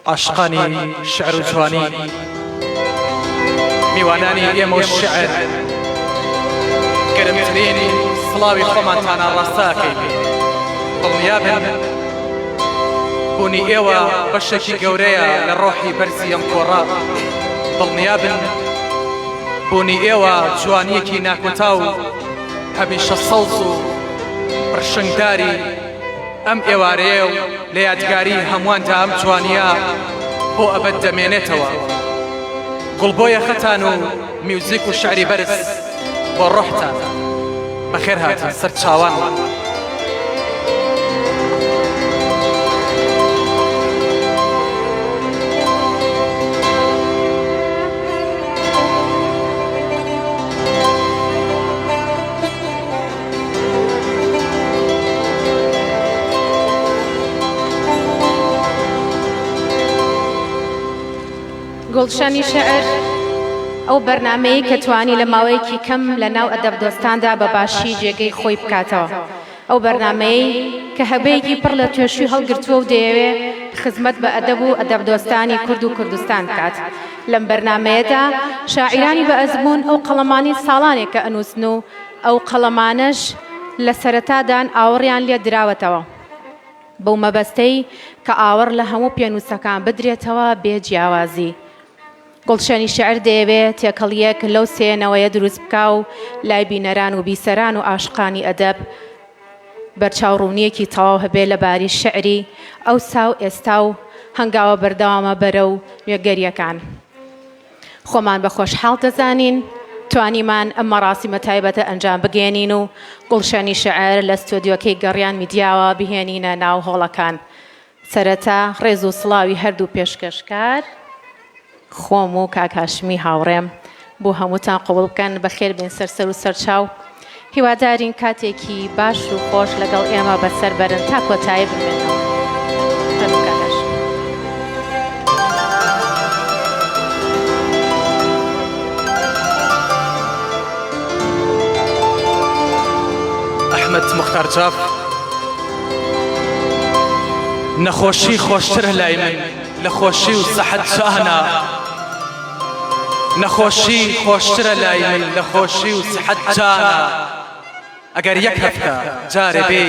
عشقانی شعر و جوانی میوانانی ئێمە و شعر گەرمترین سڵاوی خۆمانتانە ڕاستاکەین. دڵنیابن بوونی ئێوە بەشێکی گەورەیە لە ڕۆحی بەرزی ئەم کۆڕە. دڵنیابن بوونی ئێوە جوانیەکی ناکۆتا و هەمیشە سەوز و ڕشنگداری ئەم ئێوارەیە و لە یادگاری هەموواندا ئەم جوانیە بۆ ئەبەد دەمێنێتەوە. گوڵبۆیە خەتان و میوزیک و شعری بەرز بۆ ڕۆحتان. بەخێر هاتن سەر چاوان. گوڵشانی شعر ئەو بەرنامەیە کە توانی لە ماوەیەکی کەم لە ناو ئەدەب دۆستاندا بە باشی جێگەی خۆی بکاتەوە. ئەو بەرنامەیە کە هەبەیەکی پڕ لە توێشوی هەڵگرتووە و دەیەوێت خزمەت بە ئەدەب و ئەدەب دۆستانی کورد و کوردستان بکات. لەم بەرنامەیەدا شاعیرانی بە ئەزمون ئەو قەڵەمانی ساڵانێک کە ئەنووسن و ئەو قەڵەمانەش لە سەرەتادان ئاوەڕیان لێ دراوەتەوە بەو مەبەستەی کە ئاوەڕ لە هەموو پێنووسەکان بدرێتەوە بێ جیاوازی. گوڵشانی شعر دەیەوێت تێکەڵیەک لەو سێنەوەیە دروست بکا و لای بینەران و بیسەران و عاشقانی ئەدەب بەرچاوڕوونیەکی تەواو هەبێ لە باری شعری ئەوسا و ئێستا و هەنگاوە بەردەوامە بەرە و نوێگەریەکان. خۆمان بە خۆشحاڵ دەزانین توانیمان ئەم مەراسیمە تایبەتە ئەنجام بگێنین و گوڵشانی شعر لە ستۆدیۆکەی گەڕیان میدیاوە بهێنینە ناو هۆڵەکان. سەرەتا ڕێز و سڵاوی هەردوو پێشکەشکار خۆم و کاکاشمی هاوڕێم بۆ هەمووتان قوبڵ بکەن بەخێر بێن سەرسەر و سەرچاو. هیوادارین کاتێکی باش و خۆش لەگەڵ ئێمە بەسەر بەرن تا کۆتایی بمێنەوە. ئەحمەد موختار جاف نەخۆشی خۆشترە لای من لە خۆشی و سەحەت جانە. نەخۆشی خۆشترە لای من لە خۆشی و سەحەت جانە. ئەگەر یەک هەفتە جارێ بێ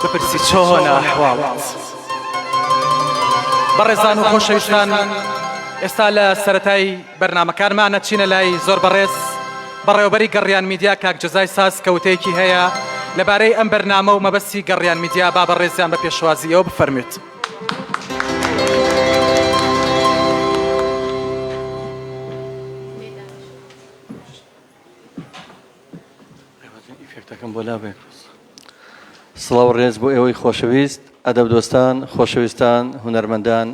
بپرسی چۆنە ئەحواڵت. بەڕێزان و خۆشەویستان، ئێستا لە سەرەتای بەرنامەکانمانە چینە لای زۆر بەڕێز بەڕێوەبەری گەڕیان میدیا کاک جەزای ساز کەوتەیەکی هەیە لەبارەی ئەم بەرنامە و مەبەستی گەڕیان میدیا. با بەڕێزیان بە پێشوازی ئەوە بفەرمێت. سڵاو ڕێز بۆ ئێوەی خۆشەویست ئەدەب دۆستان، خۆشەویستان، هونەرمەندان،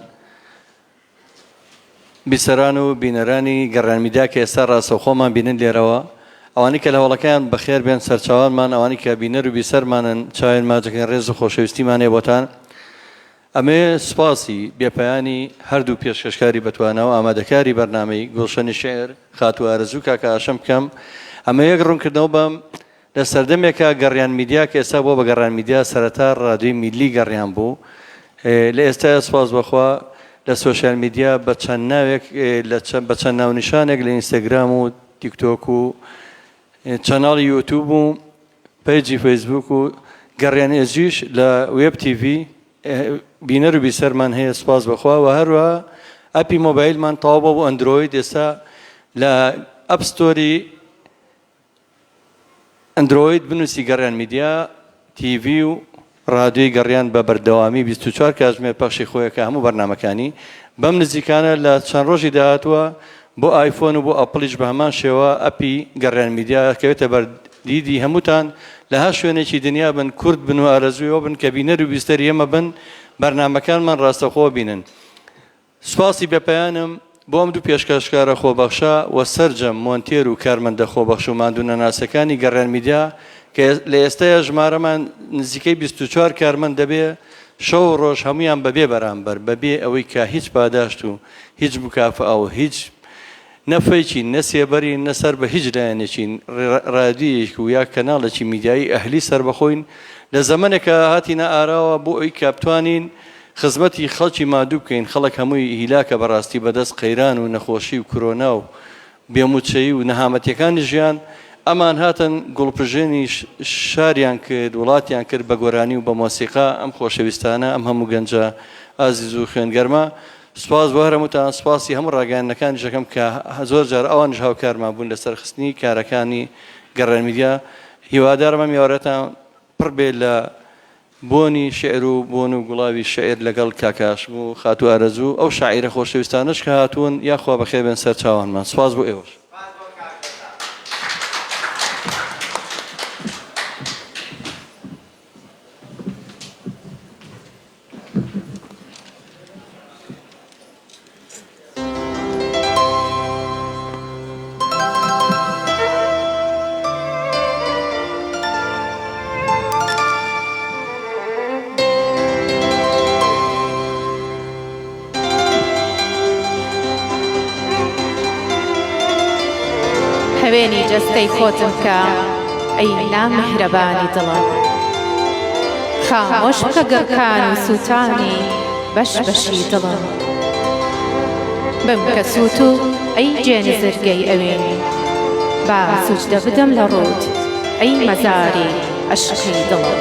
بیسەران و بینەرانی گەڕیان میدیا کە ئێستا ڕاستەوخۆمان بینن لێرەوە، ئەوانی کە لە هەوڵەکەیان بەخێر بێن سەرچاوانمان، ئەوانی کە بینەر و بیسەرمانن چاوێن ماجەکەن ڕێز و خۆشەویستیمانێ بۆتان. ئەمێ سپاسی بێپەیانی هەردوو پێشکەشکاری بەتوانەوە ئامادەکاری بەرنامەی گوڵشەنی شێعر خاتوو ئارەزوو کاکە ئاشەم بکەم. ئەمە یەک ڕوونکردنەوە بەم لە سەردەمێکە گەڕیان میدیا کە ئێستا بۆ بە گەڕیان میدیا سەرەتا ڕادیۆی میلی گەڕیان بوو. لە ئێستا سپاس بەخوا لە سۆشیال میدیا بە چەند ناوێک بە چەند ناونیشانێک لە ئینستاگرام و تیکتۆک و چەناڵی یوتیوب و پیجی فەیسبوک و گەڕیان ئێجیش لە وێب تیڤی بینەر و بیسەرمان هەیە سپاس بەخوا. و هەروە ئەپی مۆبایلمان تەواو بۆ ئەندرۆید ئێستا لە ئەپستۆری ئەندرۆید بنووسی گەڕیان میدیا تیڤی و ڕادیۆی گەڕیان بە بەردەوامی 24 کاتژمێر پەخشی خۆیەکە هەموو بەرنامەکانی بەم نزیکانە لە چەند ڕۆژی داهاتوە بۆ ئایفۆن و بۆ ئەپڵیش بە هەمان شێوە ئەپی گەڕیان میدیا کەوێتە بەردیدی هەمووتان لە هەر شوێنێکی دنیا بن، کورد بن و ئارەزوویەوە بن کە بینەر و بیستەری ئێمە بن بەرنامەکانمان ڕاستەخۆ بینن. سوپاسی بێپەیانم بۆ ئەم دوو پێشکەشکارە خۆبەخشە و سەرجەم مۆنتێر و کارمەندە خۆبەخش و ماندوونەناسەکانی گەڕیان میدیا کە لە ئێستاە ژمارەمان نزیکەی 24 کارمەند دەبێ شەو و ڕۆژ هەمویان بەبێ بەرامبەر بەبێ ئەوەی کە هیچ پاداشت و هیچ مکافە و هیچ نەفەیچین نەسێبەری نەسەر بە هیچ لایەنێکین ڕادیۆیەک و یا کەناڵێکی میدیایی ئەهلی سەر بەخۆین لە زەمانێکە هاتینە ئاراوە بۆ ئەوی کە بتوانین خزمەتی خەڵکی مادوو بکەین خەڵک هەمووی هیلاکە بەڕاستی بەدەست قەیران و نەخۆشی و کۆرۆنا و بێموچەیی و نەهامەتیەکانی ژیان ئەمان هاتن گوڵپژێنی شاریان کرد وڵاتیان کرد بە گۆرانی و بە مۆسیقا ئەم خۆشەویستانە ئەم هەموو گەنجە ئازیز و خوێنگەرمە سپاس بۆ هەرمووتان سپاسی هەموو ڕاگەیاندنەکانی ژەکەم کە زۆر جار ئەوان هاوکارمان بوون لەسەر خستنی کارەکانی گەڕان میدیا هیوادارمە میوارەتان پڕ بێ لە بۆنی شعر و بۆن و گوڵاوی شعر لەگەڵ کاکاشم و خاتو ئارەزوو ئەو شاعیرە خۆشەویستانش کە هاتوون یاخوا بەخێر بێن سەر چاوانمان سپاس بۆ ئێوەش. هەوێنی جەستەی خۆتم کە ئەی نامەهرەبانی دڵم خامۆش بکە گەڕکان و سووتانی بەش بەشی دڵم بم کە سووت و ئەی جێنە زرگەی ئەوێنی با سوجدە بدەم لە ڕووت ئەی مەزاری عەشقی دڵم.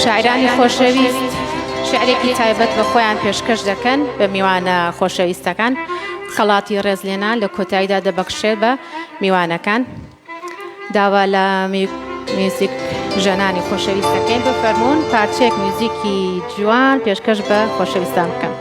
شاعرانی خۆشەویست شعرێکی تایبەت بە خۆیان پێشکەش دەکەن بە میوانە خۆشەویستەکان خەڵاتی ڕێزلێنان لە کۆتاییدا دەبەخشێت بە میوانەکان داوا لە میوزیک ژەنانی خۆشەویستەکەین بفەرمونون پارچەیەک میوزیکی جوان پێشکەش بە خۆشەویستان بکەن.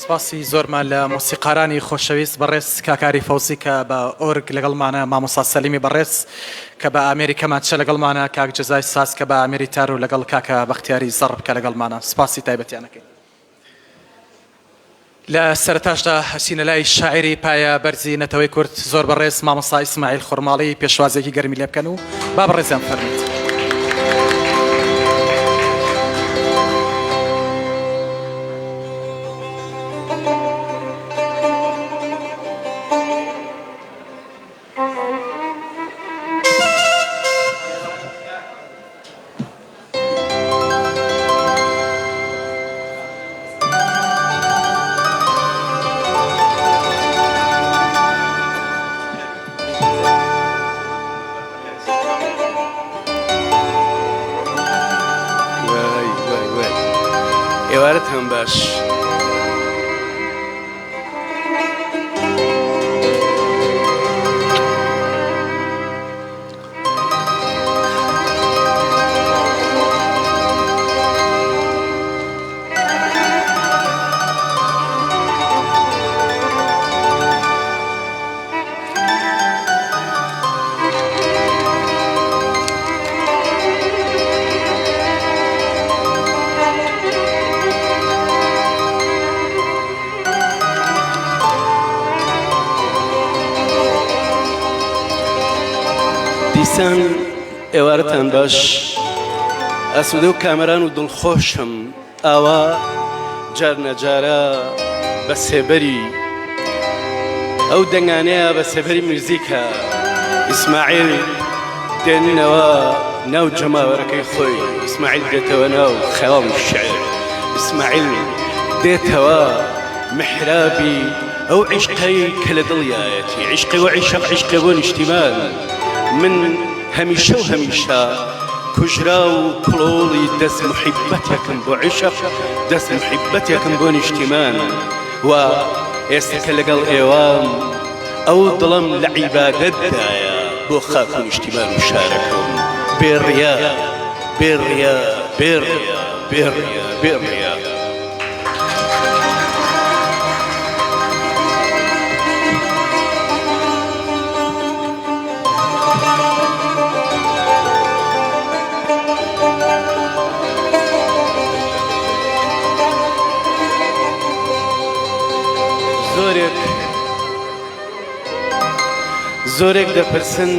سپاسی زۆرمان لە مۆسیقارانی خۆشەویست بەڕێز کاکاری فەوزی کە بە ئۆرگ لەگەڵمانە مامۆستا سەلیمی بەڕێز کە بە ئامێریکەمان چە لەگەڵمانە کاک جەزای ساز کە بە ئامێری تار و لەگەڵ کاکە بەختیاری زەڕ بکە لەگەڵمانە سپاسی تایبەتیانەکەین. لە سەرتاشدا هەچینە لای شاعری پایە بەرزی نەتەوەی کورد زۆر بەڕێز مامۆستا ئیسماعیل خوڕماڵی پێشوازێکی گەرمی لێ بکەن و با بەڕێزیان فەرمێت. ئێوارەت هەم باش بیسان ئێوارەتان باش ئەسوودە و کامەران و دڵخۆشم ئاوا جار نەجارە بە سێبەری ئەو دەنگانەیە بە سێبەری موزیکە ئیسماعیل دێنینەوە ناو جەماوەرەکەی خۆی ئیسماعیل دێتەوە ناو خەواڵی شعر ئیسماعیل دێتەوە محرابی ئەو عیشقەی کە لە دڵیایەتی عیشقی و عیشق عیشقی بۆ نیشتیمان من هەمیشە و هەمیشە کوژرا و کڵۆڵی دەست محیبەتێکم بۆ عیشق دەست محیبەتێکم بۆ نیشتیمان و ئێستا کە لەگەڵ ئێوام ئەو دڵم لە عیبادەتدایە بۆ خاک و نیشتیمان و شارەکەم بێڕیا بێڕیا بێڕیا بێڕیا بێڕیا زۆرێک دەپرسن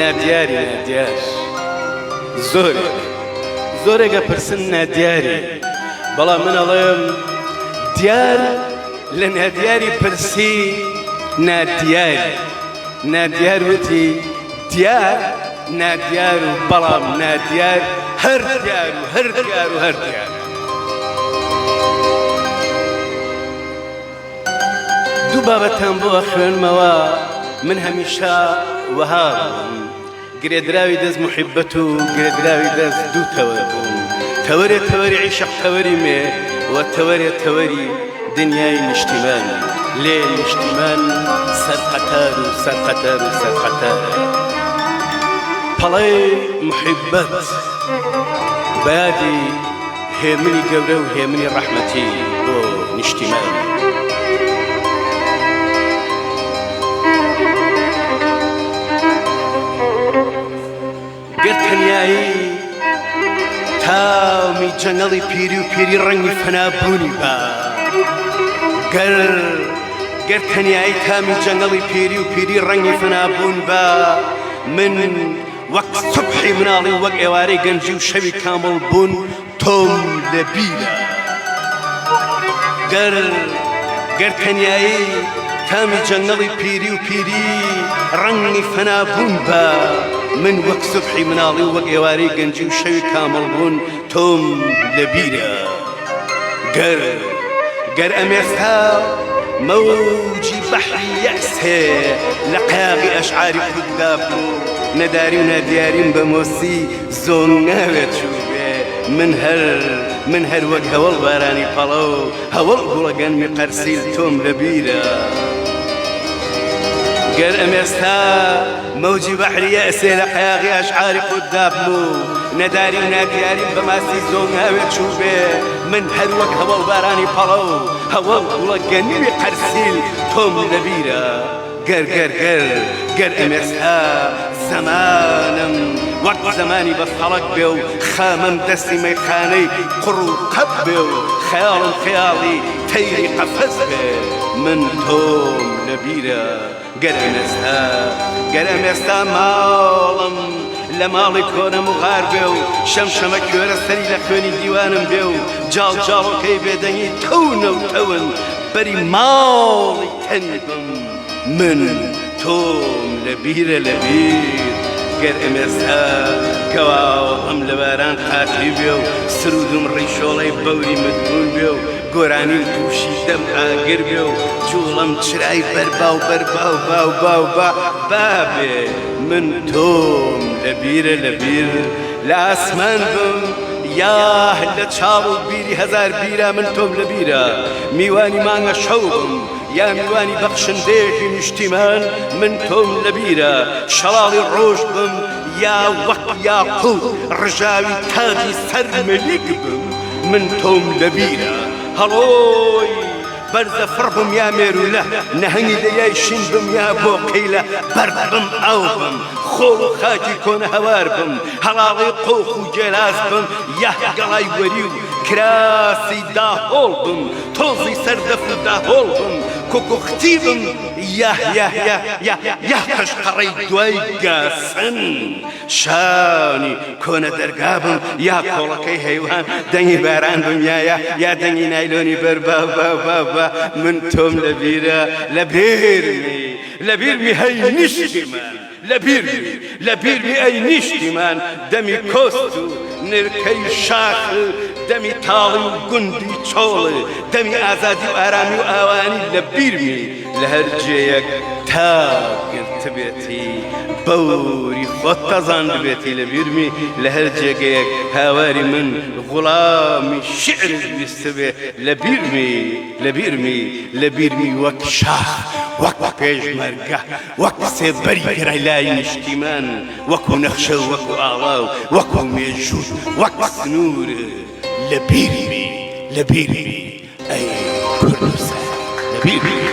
نادیاری نادیار زۆرێک دەپرسن نادیاری بەڵام من ئەڵێم دیار لە نادیاری پرسی نادیار وتی دیار نادیار و بەڵام نادیار هەر دیار و هەر دیار و هەر دیار دوو بابەتان بۆ خوێنمەوە من هەمیشە وەها گرێدراوی دەست محیبەت و گرێدراوی دەست دوو تەوەر بووم تەوەرێ تەوەری عیشق تەوەری مێ و تەوەرێ تەوەری دنیای نیشتیمان لێ نیشتیمان سەرقەتار و سەرقەتار و سەرقەتار پەڵەی محیبەت بەیادی هێمنی گەورە و هێمنی ڕەحمەتی بۆ نیشتیمان گەرتەنیایی تامی جەنگەڵی پیری و پیری ڕەنگی فەنابوونی بە گەرتەنیایی تامی جەنگەڵی پیری و پیری ڕەنگی فەنابوون بە من وەک سوبحی مناڵی وەک ئێوارەی گەنجی و شەوی کامڵ بوون تۆم لە بیرە گەرتەنیایی تامی جەنگەڵی پیری و پیری ڕەنگی فەنابوون بە من وەک سوبحی مناڵی و وەک ئێوارەی گەنجی و شەوی کامڵ بوون تۆم لە بیرە گەر ئەمێستا مەوجی بەحری یەس هەیە لە قەیاغی ئەشعاری خوددا بوو نەداری و نادیاریم بە مۆسی زۆن ناوێت چوو بێ من هەر وەک هەوڵ بارانی پەڵە و هەوڵ گوڵەگەنمی قەرسیل تۆم لە بیرە گەر ئەمێستا مەوجی بەحری یەسێ لە قەیاغی ئەشعاری خوددا بوو نەداری و نادیاریم بە ماسی زۆن ناوێت چوو بێ من هەر وەک هەوڵ بارانی پەڵە و هەوڵ گوڵەگەنمی قەرسیل تۆم لە بیرە گەر ئەمێستا زەمانم وەک زەمانی بەفەڵک بێ و خامەم دەستی مەیخانەی قڕ و قەب بێ و خەیاڵم خەیاڵی تەیری قەفەس بێ من تۆم لە بیرە گەر ئەمێستا ماڵم لە ماڵی کۆنم و غار بێ و شەمشەمە کوێرە سەری لە خوێنی دیوانم بێ و جاڵجاڵۆکەی بێدەنگی تەونە و تەون بەری ماڵی تەنگم من تۆم لە بیرە لە بیر گەر ئەمێستا کەواوەم لە باران قاتری بێ و سرودم ڕیشۆڵەی بەوری مدبوون بێ و گۆرانیم تووشی دەم ئاگر بێ و جوڵم چرای بەرباو بابێ من تۆم لە بیرە لە بیر لە ئاسمان بم یاه لە چاڵ و بیری هەزار بیرە من تۆم لە بیرە میوانی مانگە شەو بم یا میوانی بەخشندەیەکی نیشتیمان من تۆم لە بیرە شەڵاڵی ڕۆژ بم یا وەک یاقوت ڕژاوی تاجی سەر مەلیک بم من تۆم لە بیرە هەڵۆی بەرزە فڕ بم یا مێرولە نەهەنگی دەریای شین بم یا بۆ قەیلە بەرد بم ئاو بم خۆڵ و خاکی کۆنە هەوار بم هەڵاڵی قۆخ و گێلاس بم یا گەڵای وەری و کراسی داهۆڵ بم تۆزی سەردەف و داهۆڵ بم کۆکۆختی بم یا پەشقەڕەی دوای گاسن شانی کۆنە دەرگا بم یا کۆڵەکەی هەیوان دەنگی باران بم یا دەنگی نایلۆنی بەر با من تۆم لەبیرمی هەی نیشتیمان لەبیرمی ئەی نیشتیمان دەمی کۆست و نرکەی شاخ دەمی تاڵی و گوندی چۆڵ دەمی ئازادی و ئارامی و ئاوانی لەبیرمی لە هەر جێیەک تا گرتبێتی بەوری خۆت تەزان بێتی لەبیرمی لە هەر جێگەیەک هاواری من غوڵامی شعرت بیستە بێ لەبیرمی وەک شاخ وەک پێشمەرگە وەک سێبەری گرای لای نیشتیمان وەکو نەخشە و وەکو ئاڵا و وەکو مێژوو وەک سنوور لەبیرمی ئەی کوردستان لەبیرمی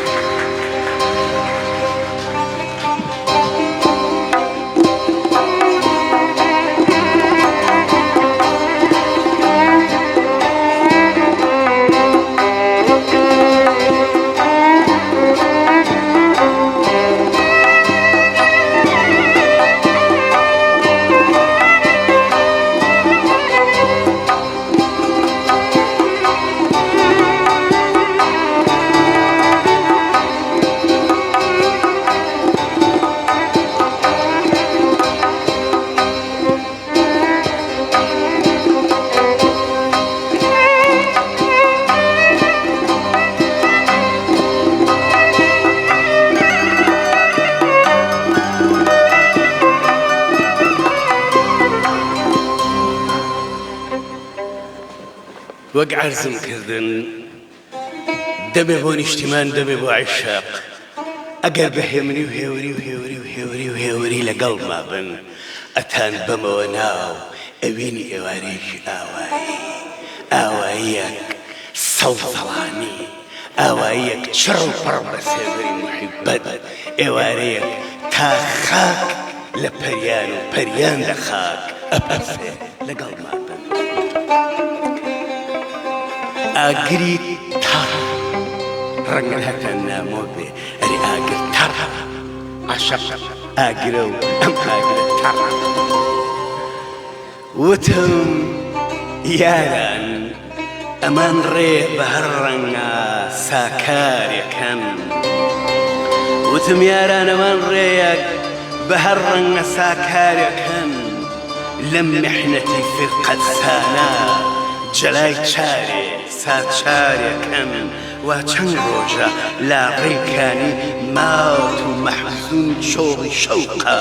وەک عەرزم کردن دەبێ بۆ نیشتیمان دەبێ بۆ عیشاق ئەگەر بە هێمنی و هێوری لەگەڵ مابن ئەتان بەمەوە ناو ئەوینی ئێوارێکی ئاواییەک سەوزەڵانی ئاواییەک چڕ و پڕ بە سێبەری محیبەت ئێوارەیەک تا خاک لە پەریان و پەریان لە خاک ئەپەرسێ لەگەڵ مابن ئاگری تەڕ ڕەنگە هەتا نامۆ بێ ئەری ئاگر تەڕ عەشەق ئاگرە و ئەم ئاگرە تەڕ وتم یاران ئەمان ڕێ بە هەر ڕەنگە ساکارێکەن وتم یاران ئەمان ڕێیەک بە هەر ڕەنگە ساکارێکەن لەم میحنەتی فرقەتسانە جەلای چارێ ساچارێکەن وا چەند ڕۆژە لاڕێکانی ماوەت و مەحزون چۆڵی شەوقە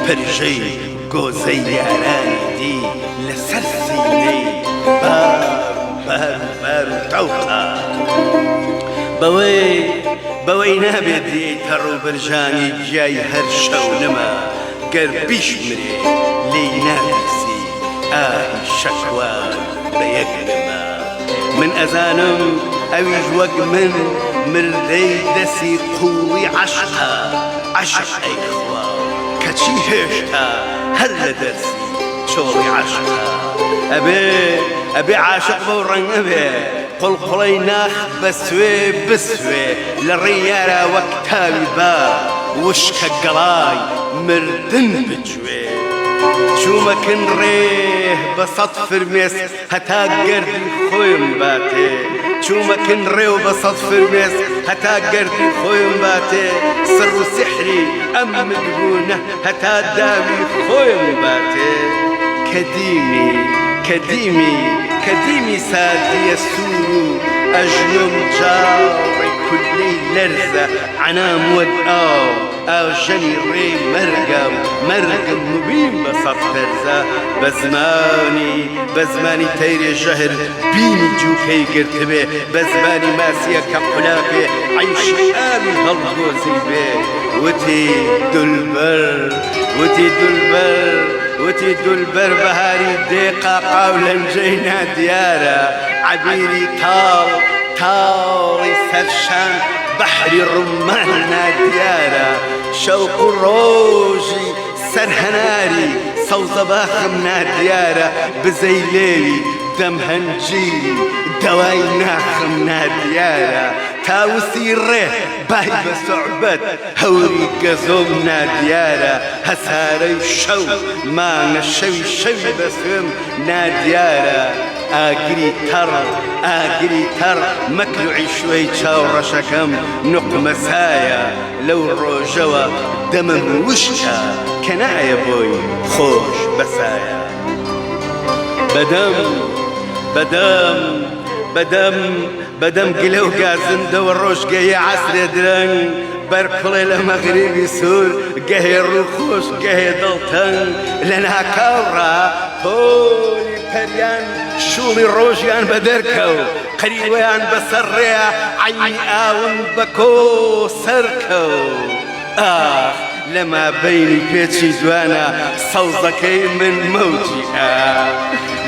پەرژەی گۆزەی یارانی دی لەسەر سینەی بار و تەوقە بەوەی نابێت دیتە ڕووبەرژانی گیای هەر شەو نەما گەر بیشمرێ لێی نابیسی ئاهی شەکوان بە یەک نەما من ئەزانم ئەویش وەک من مردەی دەسی قوڵی عەشقە عەشق ئەیخوا کەچی هێشتا هەر لە دەرسی چۆڵی عەشقە ئەبێ عاشق بەو ڕەنگە بێ قوڵقوڵەی ناخ بەسوێ بسوێ لە ڕێی یارە وەک تاوی با وشکە گەڵای مردن بجوێ چوومەکن ڕێ بە سەد فرمێس هەتا گەردی خۆیم باتێ چوومەکن ڕێ و بە سەد فرمێس هەتا گەردی خۆیم باتێ سڕ و سحری ئەم مدبوونە هەتا داوی خۆیم باتێ کەدیمی سادیە سوور و ئەژنم جاڕی کولی لەرزە عنام وەک ئاژەنی ڕێ مەرگە و مەرگم مبین بە سەد تەرزە بە زمانی تەیرێ ژەهر بینی جووکەی گرتبێ بە زمانی ماسیە کە قولاپێ عەیشی ئاوی هەڵگۆزی بێ وتی دولبەر بەهاری دێ قاقا و لەنجەی نادیارە عەبیری تاڵی سەرشان بەحری ڕوومان نادیارە شەوق و ڕۆژی سەرهەناری سەوزە باخم نادیارە بزەی لێوی دەم هەنجی دەوای ناخم نادیارە تاوسی ڕێ بای بە سوعبەت هەوری گەزۆم نادیارە هەسارەی شەو مانە شەوی شەوی بە سوێم نادیارە ئاگری تەڕ مەکلوعی شوێی چاوڕەشەکەم نوقمەسایە لەو ڕۆژەوە دەمم وشکە کە نایە بۆی خۆش بەسایە بەدەم گلە و گازندەوە ڕۆژگەیە عەسرێ درەنگ بەرپڵێ لە مەغریبی سوور گەهێ ڕوو خۆش گەهێ دڵتەنگ لە ناکاوڕا پۆلی پەریان شوڵی ڕۆژیان بە دەرکەو قەریوەیان بەسەر ڕێە عەینی ئاون بە کۆ سەرکەو ئاخ لەما بەینی پێچی جوانە سەوزەکەی من مەوجی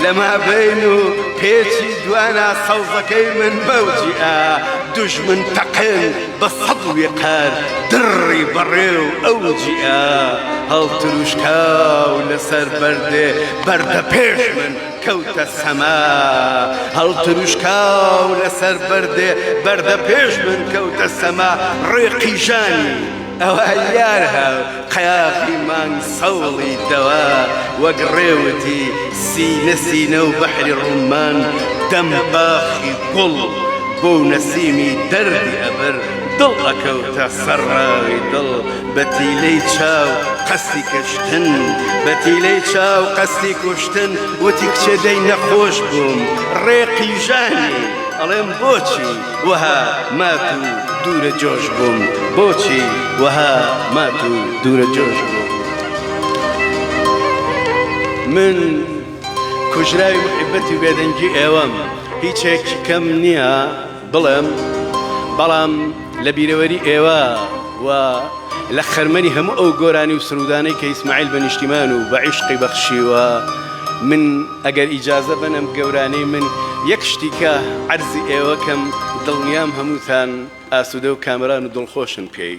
لەما بین و پێچی دوانە سەوزەکەی من مەوجی دوژمن تەقن بە سەد وێقار دڕی بەڕێ و ئەوجی هەڵتروشکا و لەسەر بەردێ بەردە پێش من کەوتە سەما هەڵتروشکا و لەسەر بەردێ بەردە پێش من کەوتە سەما ڕێقی ژانی ئەوە یار هاو قەیاقی مانگ سەوڵی دەوا وەک ڕێوتی سینە و بەحری ڕوومان دەم باخی گوڵ بۆ نەسیمی دەردی ئەبەر دڵ ئەکەوتە سەرڕاوی دڵ بەتیلەی چاو قەستی کەشتن بەتیلەی چاو قەستی کوشتن وتی کچێ دەی نەخۆش بووم ڕێقی ژانی ئەڵێم بۆچی وەها مات و دوورە جۆش بووم بۆچی وەها مات و دوورە جۆش بووم من کوژراوی محیبەتی و بێدەنگی ئێوەم هیچێکی کەم نییە بەڵام لە بیرەوەری ئێوە و لە خەرمەنی هەموو ئەو گۆرانی و سرودانەی کە ئیسماعیل بە نیشتیمان و بە عیشقی بەخشیوە من ئەگەر ئیجازە بنەم گەورانەی من یەک شتی کە عەرزی ئێوەکەم دڵنیام هەمووتان ئاسوودە و کامران و دڵخۆشن پێی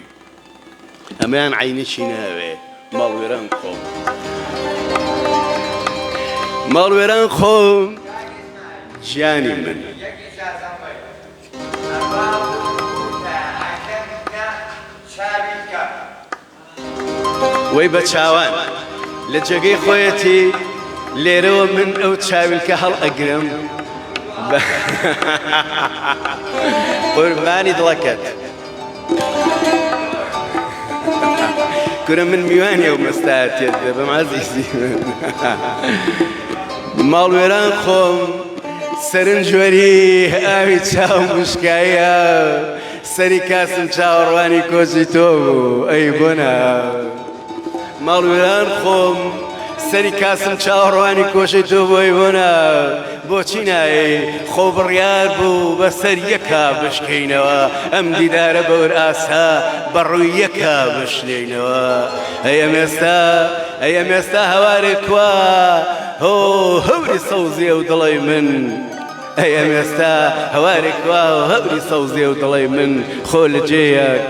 ئەمەیان عینێکی ناوێ ماڵوێران خۆم ماڵوێران خۆم گیانی من وەی بە چاوان لە جێگەی خۆیەتی لێرەوە من ئەو چاویلکە هەڵ ئەگرم قوربانی دڵەکەت کورە من میوانیە و مەستایەتێت دەبم عەزیزی ماڵوێران خۆم سەرنجوەری ئاوی چاو مشکایە سەری کاسم چاوەڕوانی کۆچی تۆ بوو ئەی بۆنا ماڵوێران خۆم سەری کاسم چاوەڕوانی کۆشی تۆ بۆی بۆنا بۆچی نایی خۆ بڕیار بوو بەسەر یەکا بشکەینەوە ئەم دیدارە بەور ئاسا بەڕووی یەکا بشنێینەوە ئەیە مێستا هەوارێک کوا هۆ هەوری سەوزیە و دڵی من ئەیە مێستا هەوارێک کوا و هەوری سەوزیە و دڵی من خۆ لە جێیەک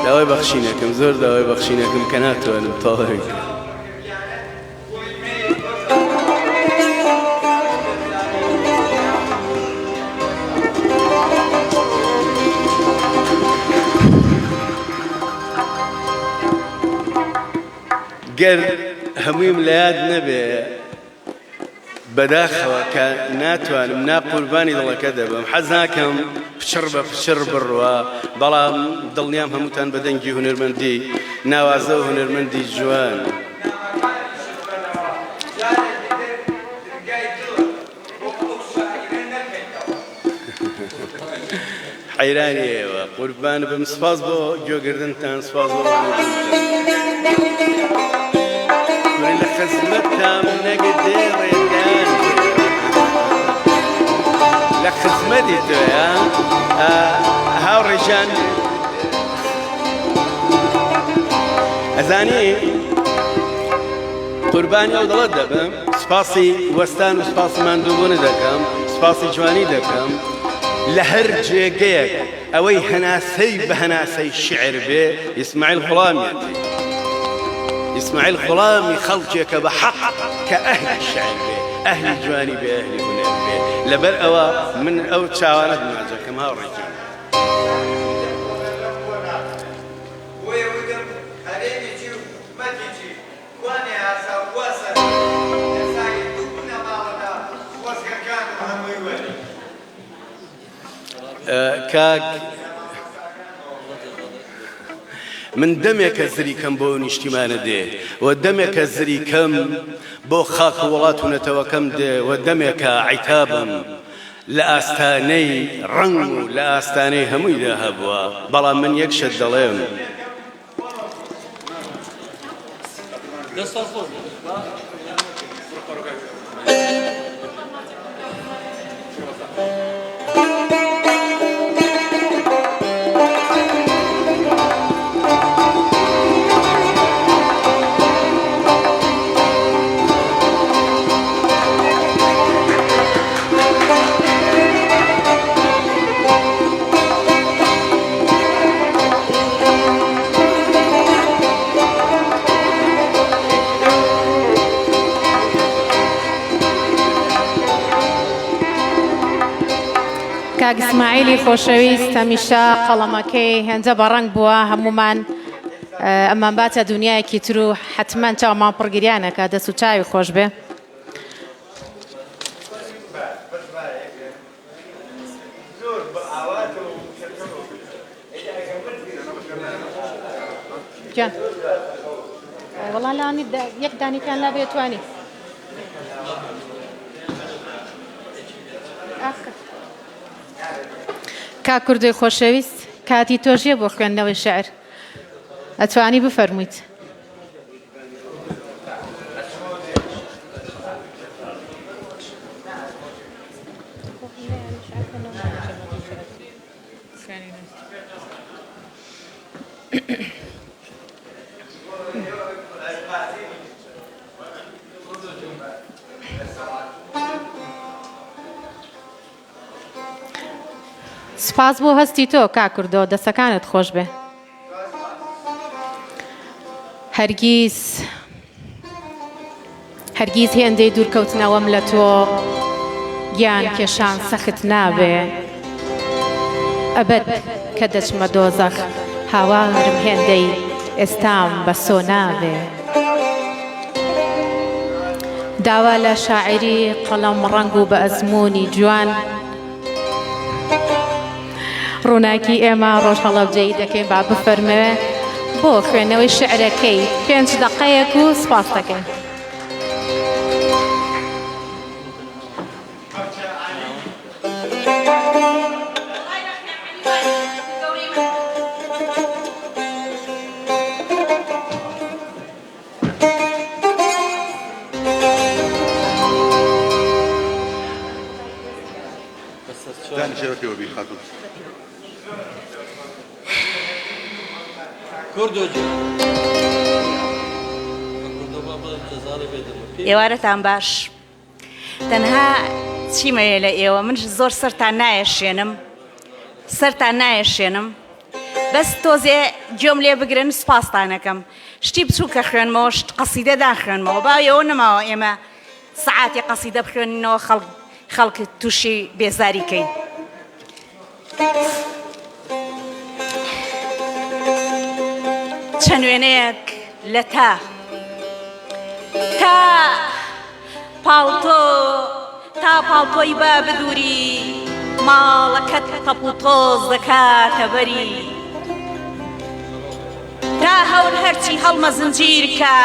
داوای بەخشینەکەم زۆر داوای بەخشینەکەم کە ناتوانم تاوەڕێ گەر هەموویم لە یاد نەبێ بەداخەوە کە ناتوانم ناقوربانی دڵەکە دەبم حەز ناکەم پچڕ بە پچڕ بڕوە بەڵام دڵنیام هەمووتان بە دەنگی هونەرمەندی ناوازە و هونەرمەندی جوان حەیرانی ئێوە قوربان بم سپاس بۆ گوێگردنتان سپاس بۆ لە خزمەتتان نەگەدێ ڕێدان لە خزمەتی تۆیە هاوڕێژان ئەزانی قوربانی ئەو دڵت دەبم سپاسی وەستان و سپاسی ماندووبوونە دەکەم سپاسی جوانی دەکەم لە هەر جێگەیەک ئەوەی هەناسەی بە هەناسەی شعر بێ ئیسماعیل غوڵامیەتی ئیسماعیل غوڵامی خەڵکێکە بە حەق کە ئەهلی شعر بێ ئەهلی جوانی بێ ئەهلی هونەر بێ لەبەر ئەوە من ئەو چاوانە دماجەکەم هاوڕێکم کاک من دەمێکە زریکەم بۆ نیشتیمانە دێ و دەمێکە زریکەم بۆ خاک وڵات و نەتەوەکەم دێ و دەمێکە عیتابم لە ئاستانەی ڕنگ و لە ئاستانەی هەموویدا هەبووە بەڵام من یەک شت دەڵێم کاک ئیسماعیلی خۆشەویست هەمیشە قەڵەمەکەی هێندە بەڕەنگ بووە هەمومان ئەمان باتە دنیایەکی تر و حتمما چاومان پڕگیریانەکە دەست و چاوی خۆش بێ گیان وەڵا لانی یەک دانیکان لا بێتوانی کا کوردی خۆشەویست کاتی تۆژیە بۆ خوێندنەوەی شعر ئەتوانی بفەرموویت سپاس بۆ هەستی تۆ کا کوردۆ دەستەکانت خۆش بێ هەرگیز هێندەی دوورکەوتنەوەم لە تۆ گیان کێشان سەخت نابێ ئەبەد کە دەچمە دۆزەخ هاوارم هێندەی ئێستام بە سۆ نابێ داوا لە شاعری قەڵەم ڕەنگ و بە ئەزمموی جوان ڕووناکی ئێمە ڕۆژ هەڵەبجەی دەکەین با بفەرمەوێ بۆ خوێندنەوەی شعرەکەی 5 دقەیەک و سپاس دەکەین ئێوارەتان باش تەنها چیمەیە لە ئێوە من زۆر سەرتان نایەشێنم بەس تۆزێ گوێم لێ بگرن سپاستانەکەم شتی بچوو کە خوێنمەوە قەسیدەدا خوێنمەوە باەوە نەماوە ئێمە سەعاتی قەسیدە بخوێنینەوە خەڵک تووشی بێزاریکەین چەند وێنەیەک لە تا پاڵتۆی بە بدووری ماڵەکەت تەپ و تۆز دەکاتە بەری تا هەور هەرچی هەڵمە زنجیرکە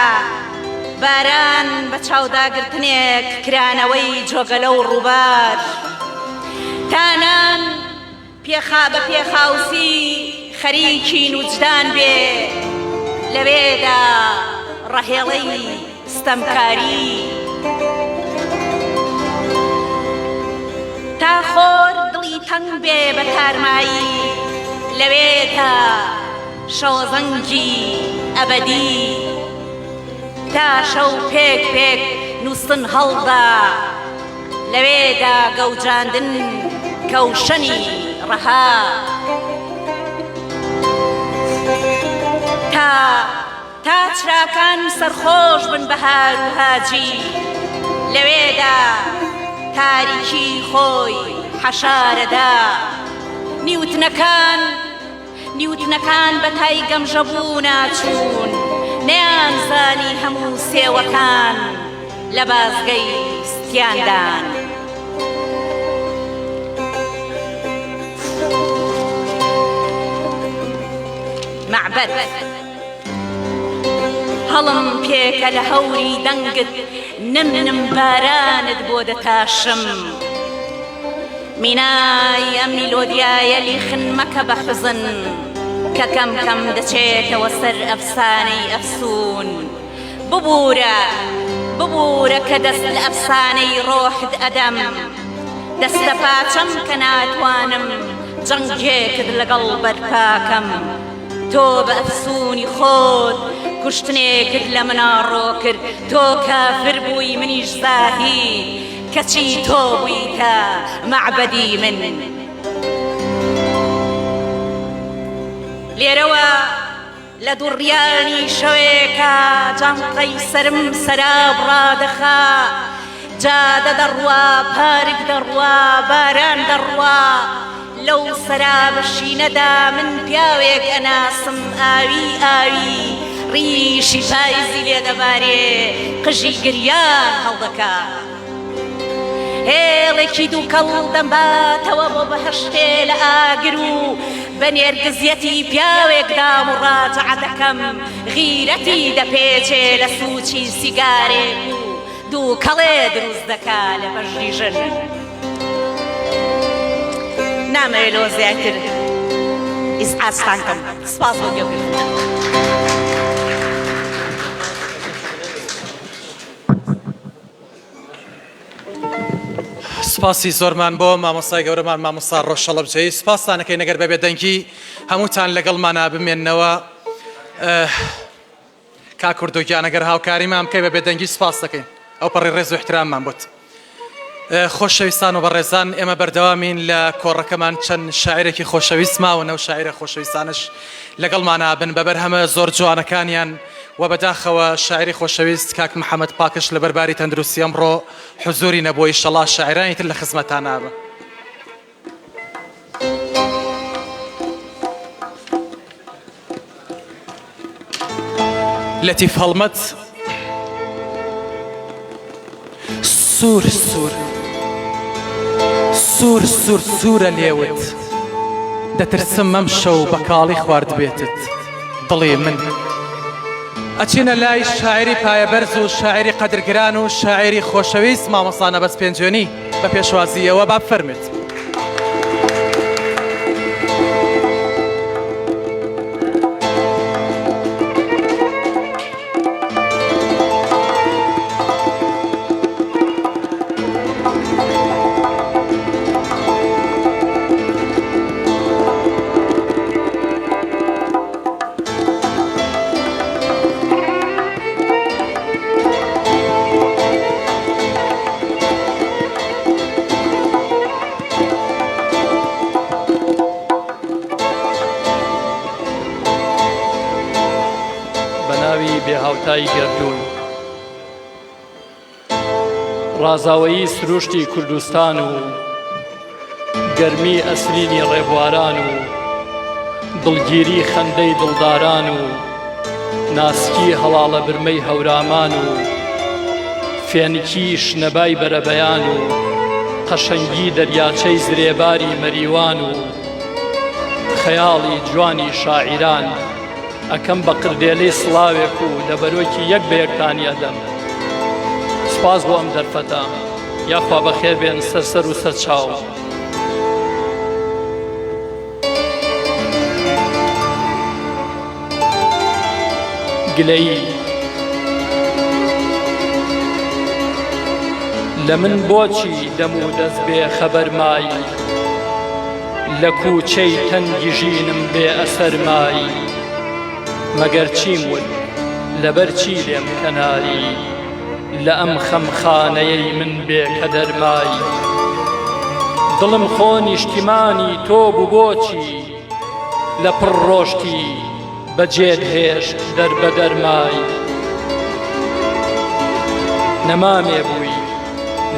باران بە چاوداگرتنێک کرانەوەی جۆگەلە و ڕووبار تانان بە پێخاوسی خەریکی نوجدان بێ لەوێدا ڕەهێڵەی ستەمکاری تا خۆر دڵی تەنگ بێ بە تارمایی لەوێدا شەوەزەنگی ئەبەدی تا شەو پێک نووسن هەڵدا لەوێدا گەوجاندن کەوشەنی ڕەها چراکان سەرخۆش بن بەهار و هاجی لەوێدا تاریکی خۆی حەشارەدا نیوتنەکان بە تای گەمژەبوو ناچوون نەیانزانی هەموو سێوەکان لە بازگەی ستیاندان معبەد هەڵم پێکە لە هەوری دەنگت نم بارانت بۆ دەتاشم مینای ئەم میلۆدیایە لیخن مەکە بە حزن کە کەم کەم دەچێتەوە سەر ئەفسانەی ئەفسون ببوورە کە دەست لە ئەفسانەی ڕۆحت ئەدەم دەستە پاچەم کە ناتوانم جەنگێکت لەگەڵ بەرپاکەم تۆ بە ئەفسونی خۆت کوشتنێکت لە منا ڕۆ کرد تۆ کافر بووی منیش زاهید کەچی تۆ بوویتە معبەدی من لێرەوە لە دوڕیانی شەوێکە جانقەی سرم سەراب ڕادەخا جادە دەڕوا پارک دەڕوا باران دەڕوا لەو سەرابە شینەدا من پیاوێک ئەناسم ئاوی ڕیشی پایزی لێ دەبارێ قژی گریان هەڵدەکا هێڵێکی دوو کەڵ دەمباتەوە بۆ بەهەشتێ لە ئاگر و بە نێرگزیەتی پیاوێک دام و ڕاجع دەکەم غیرەتی دەپێچێ لە سووچی سیگارێک و دوو کەڵێ دروست دەکا لە بەژنی ژن نامەوێت لەوە زیاتر ئیسعاستان کەم سپاس بۆ گوێبگرتنە سپاسی زۆرمان بۆ مامۆستای گەورەمان مامۆستا ڕۆژشەڵەبجەی سپاسانەکەی نەگەر بەبێ دەنگی هەمووتان لەگەڵمانە بمێننەوە کاکوردۆگیان ئەگەر هاوکاریمان بکەی بەبێ دەنگی سپاس دەکەین ئەو پەڕی ڕێز و احتراممان بۆت خۆشەویستان و بەڕێزان ئێمە بەردەوامین لە کۆڕەکەمان چەند شاعیرێکی خۆشەویست ماونە و شاعیرە خۆشەویستانش لەگەڵمانە بن بەبەر هەمە زۆر جوانەکانیان و بەداخەوە شاعری خۆشەویست کاک محەممەد پاکش لە بەرباری تەندروستی ئەمڕۆ حزوری نەبووی ئینشەڵڵا شاعیرانی تر لە خزمەتان نابە لەتیف هەڵمەت سوورە لێوت دەترسم ئەم شەو بە کاڵی خوارد بێتت دڵێ من ئەچینە لای شاعری پایەبەرز و شاعری قەدرگران و شاعری خۆشەویست مامۆستا نەبەست پێنجێنی بە پێشوازیەوە با بفەرمێت بێهاوتایی گەردوون ڕازاوەیی سروشتی کوردستان و گەرمی ئەسرینی ڕێبواران و دڵگیری خەندەی دڵداران و ناسکی هەڵاڵە برمەی هەورامان و فێنکی شنەبای بەرەبەیان و قەشەنگی دەریاچەی زرێباری مەریوان و خەیاڵی جوانی شاعیران ئەکەم بە قردێلەی سڵاوێک و لەبەرۆکی یەک بەیەکتانی ئەدەم سپاس بۆ ئەم دەرفەتە یاخوا بەخێر بێن سەر و سەر چاو گلەیی لە من بۆچی دەم و دەست بێ خەبەرمایی لە کوچەی تەنگی ژینم بێ ئەسەرمایی مەگەر چیم ون لەبەر چی لێم کەناری لە ئەم خەمخانەیەی من بێ کە دەرمایی دڵم خۆ نیشتیمانی تۆ بوو بۆچی لە پڕ ڕۆشتی بەجێت هێشت دەربەدەرمای نەمامێ بووی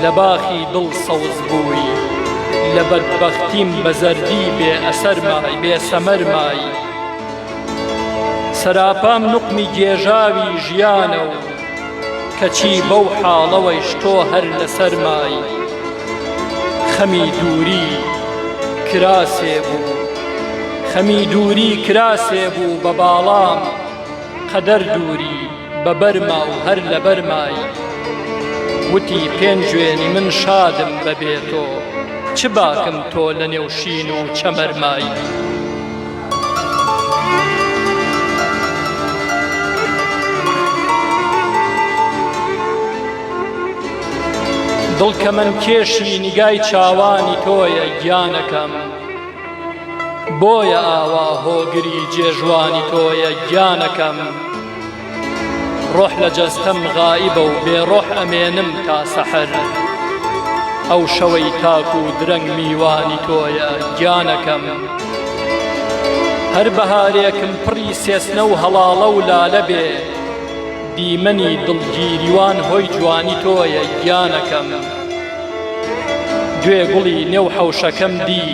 لە باخی دڵ سەوز بووی لە بەدبەختیم بە زەردی بێ ئەسەرمای بێ سەمەرمای سەراپام نوقمی گێژاوی ژیانە و کەچی بەو حاڵەوەیش تۆ هەر لەسەرمای خەمی دووری کراسێ بوو خەمی دووری کراسێ بوو بە باڵام قەدەر دووری بە بەرما و هەر لە بەرمای وتی پێنجوێنی من شادم بەبێ تۆ چ باکم تۆ لە نێوشین و چەمەرمای دڵ کە من کێشی نیگای چاوانی تۆیە گیانەکەم بۆیە ئاوا هۆگری جێژوانی تۆیە گیانەکەم ڕۆح لە جەستەم غائیبە و بێڕۆح ئەمێنم تا سەحەر ئەو شەوەی تاک و درەنگ میوانی تۆیە گیانەکەم هەر بەهارێکم پڕی سێسنە و هەڵاڵە و لالە بێ دیمەنی دڵگیریوان هۆی جوانی تۆیە گیانەکەم گوێ گوڵی نێو حەوشەکەم دی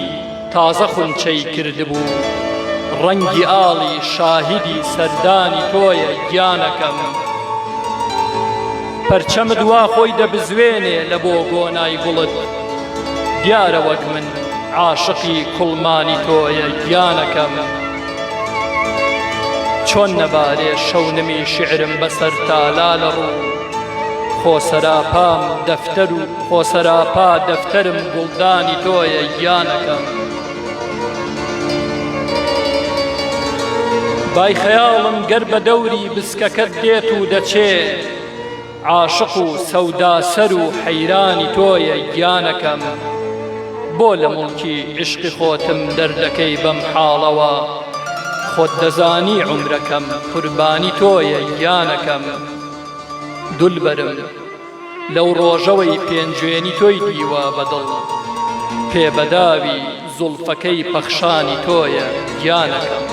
تازە خونچەی کردبوو ڕەنگی ئاڵی شاهیدی سەردانی تۆیە گیانەکەم پەرچەمت وا خۆی دەبزوێنێ لە بۆ گۆنای گوڵت دیارە وەک من عاشقی کوڵمانی تۆیە گیانەکەم چۆن نەبارێ شەونمی شعرم بەسەر تالا لە ڕوو خۆسەراپام دەفتەر و خۆسەراپا دەفتەرم گوڵدانی تۆیە گیانەکەم بای خەیاڵم گەر بە دەوری بسکەکەت دێت و دەچێ عاشق و سەوداسەر و حەیرانی تۆیە گیانەکەم بۆ لە موڵکی عشقی خۆتم دەردەکەی بەم حاڵەوە خۆت دەزانی عومرەکەم قوربانی تۆیە گیانەکەم دولبەرم لەو ڕۆژەوەی پێنجوێنی تۆی دیوە بەدڵ پێبەداوی زوڵفەکەی پەخشانی تۆیە گیانەکەم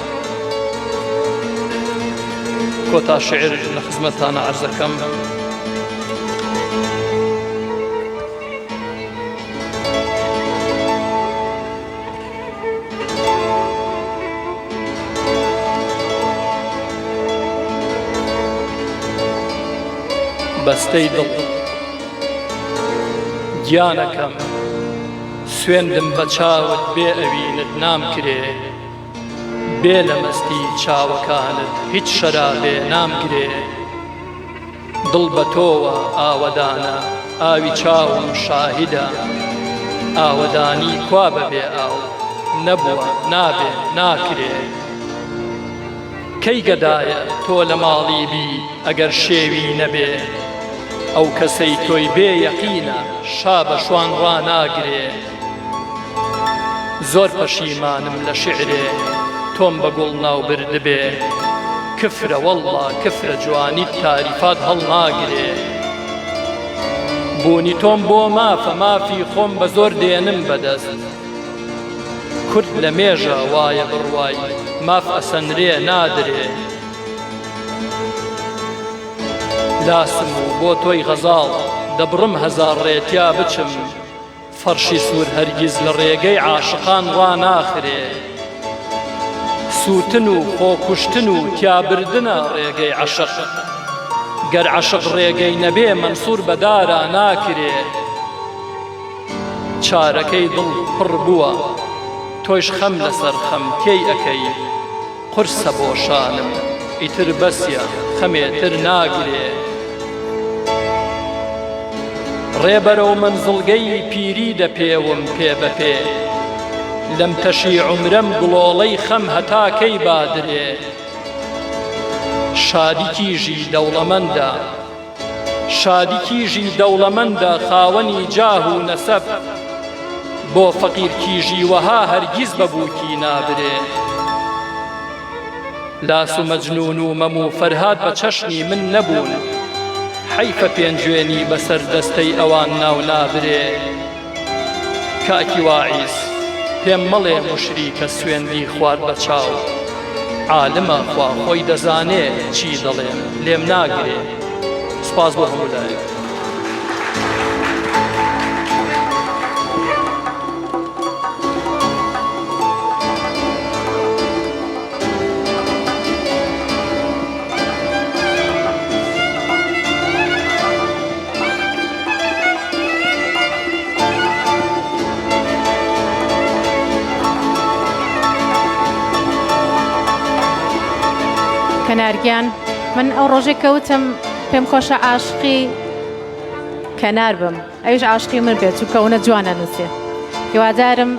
کۆتا شعر لە خزمەتانە عەرزەکەم بەستەی دڵ گیانەکەم سوێندم بە چاوت بێ ئەوینت نامکرێ بێ لە مەستی چاوەکانت هیچ شەرابێ نامگرێ دڵ بە تۆوە ئاوەدانە ئاوی چاوم شاهیدە ئاوەدانی کوا بەبێ ئاو نەبووە نابێ ناکرێ کەی گەدایە تۆ لە ماڵی بی ئەگەر شێوی نەبێ ئەو کەسەی تۆی بێ یەقینە شا بە شوان ڕاناگرێ زۆر پەشیمانم لە شعرێ تۆم بە گوڵ ناو بردبێ کفرە وەڵڵا کفرە جوانیت تاریفات هەڵناگرێ بوونی تۆم بۆ مافە مافی خۆم بە زۆر دێنم بەدەست کورد لە مێژە وایە بڕوای ماف ئەسەنرێ نادرێ لاسم و بۆ تۆی غەزاڵ دەبڕم هەزار ڕێتیا بچم فەرشی سوور هەرگیز لە ڕێگەی عاشقان ڕاناخرێ سووتن و خۆکوشتن و تیابردنە ڕێگەی عەشق گەر عەشق ڕێگەی نەبێ مەنسوور بەدارە ناکرێ چارەکەی دڵ پڕ بووە تۆیش خەم لەسەر خەم تێی ئەەکەی قورسە بۆ شانم ئیتر بەسیە خەمێتر ناگرێ ڕێبەرە و منزڵگەی پیری دەپێوم پێ بەپێ لەم تەشی عومرەم گڵۆڵەی خەم هەتاکەی بادرێ شادی کیژی دەوڵەمەندە شادی کیژی دەوڵەمەندە خاوەنی جاه و نەسەب بۆ فەقیر کیژی وەها هەرگیز بەبووکی نابرێ لاس و مەجنون و مەم و فەرهاد بە چەشنی من نەبوون حەیفە پێنجوێنی بەسەر دەستەی ئەوان ناو نابرێ کاکی واعیس پێم مەڵێ موشری کە سوێندی خوارد بە چاو عالمە خوا خۆی دەزانێ چی دەڵێم لێم ناگرێ سپاس بۆ هەموو لایەک کەنارگیان من ئەو ڕۆژێک کەوتم پێم خۆشە عاشقی کەنار بم ئەویش عاشقی من بێت چونکە ئەوە جوانە نووسێ هیوادارم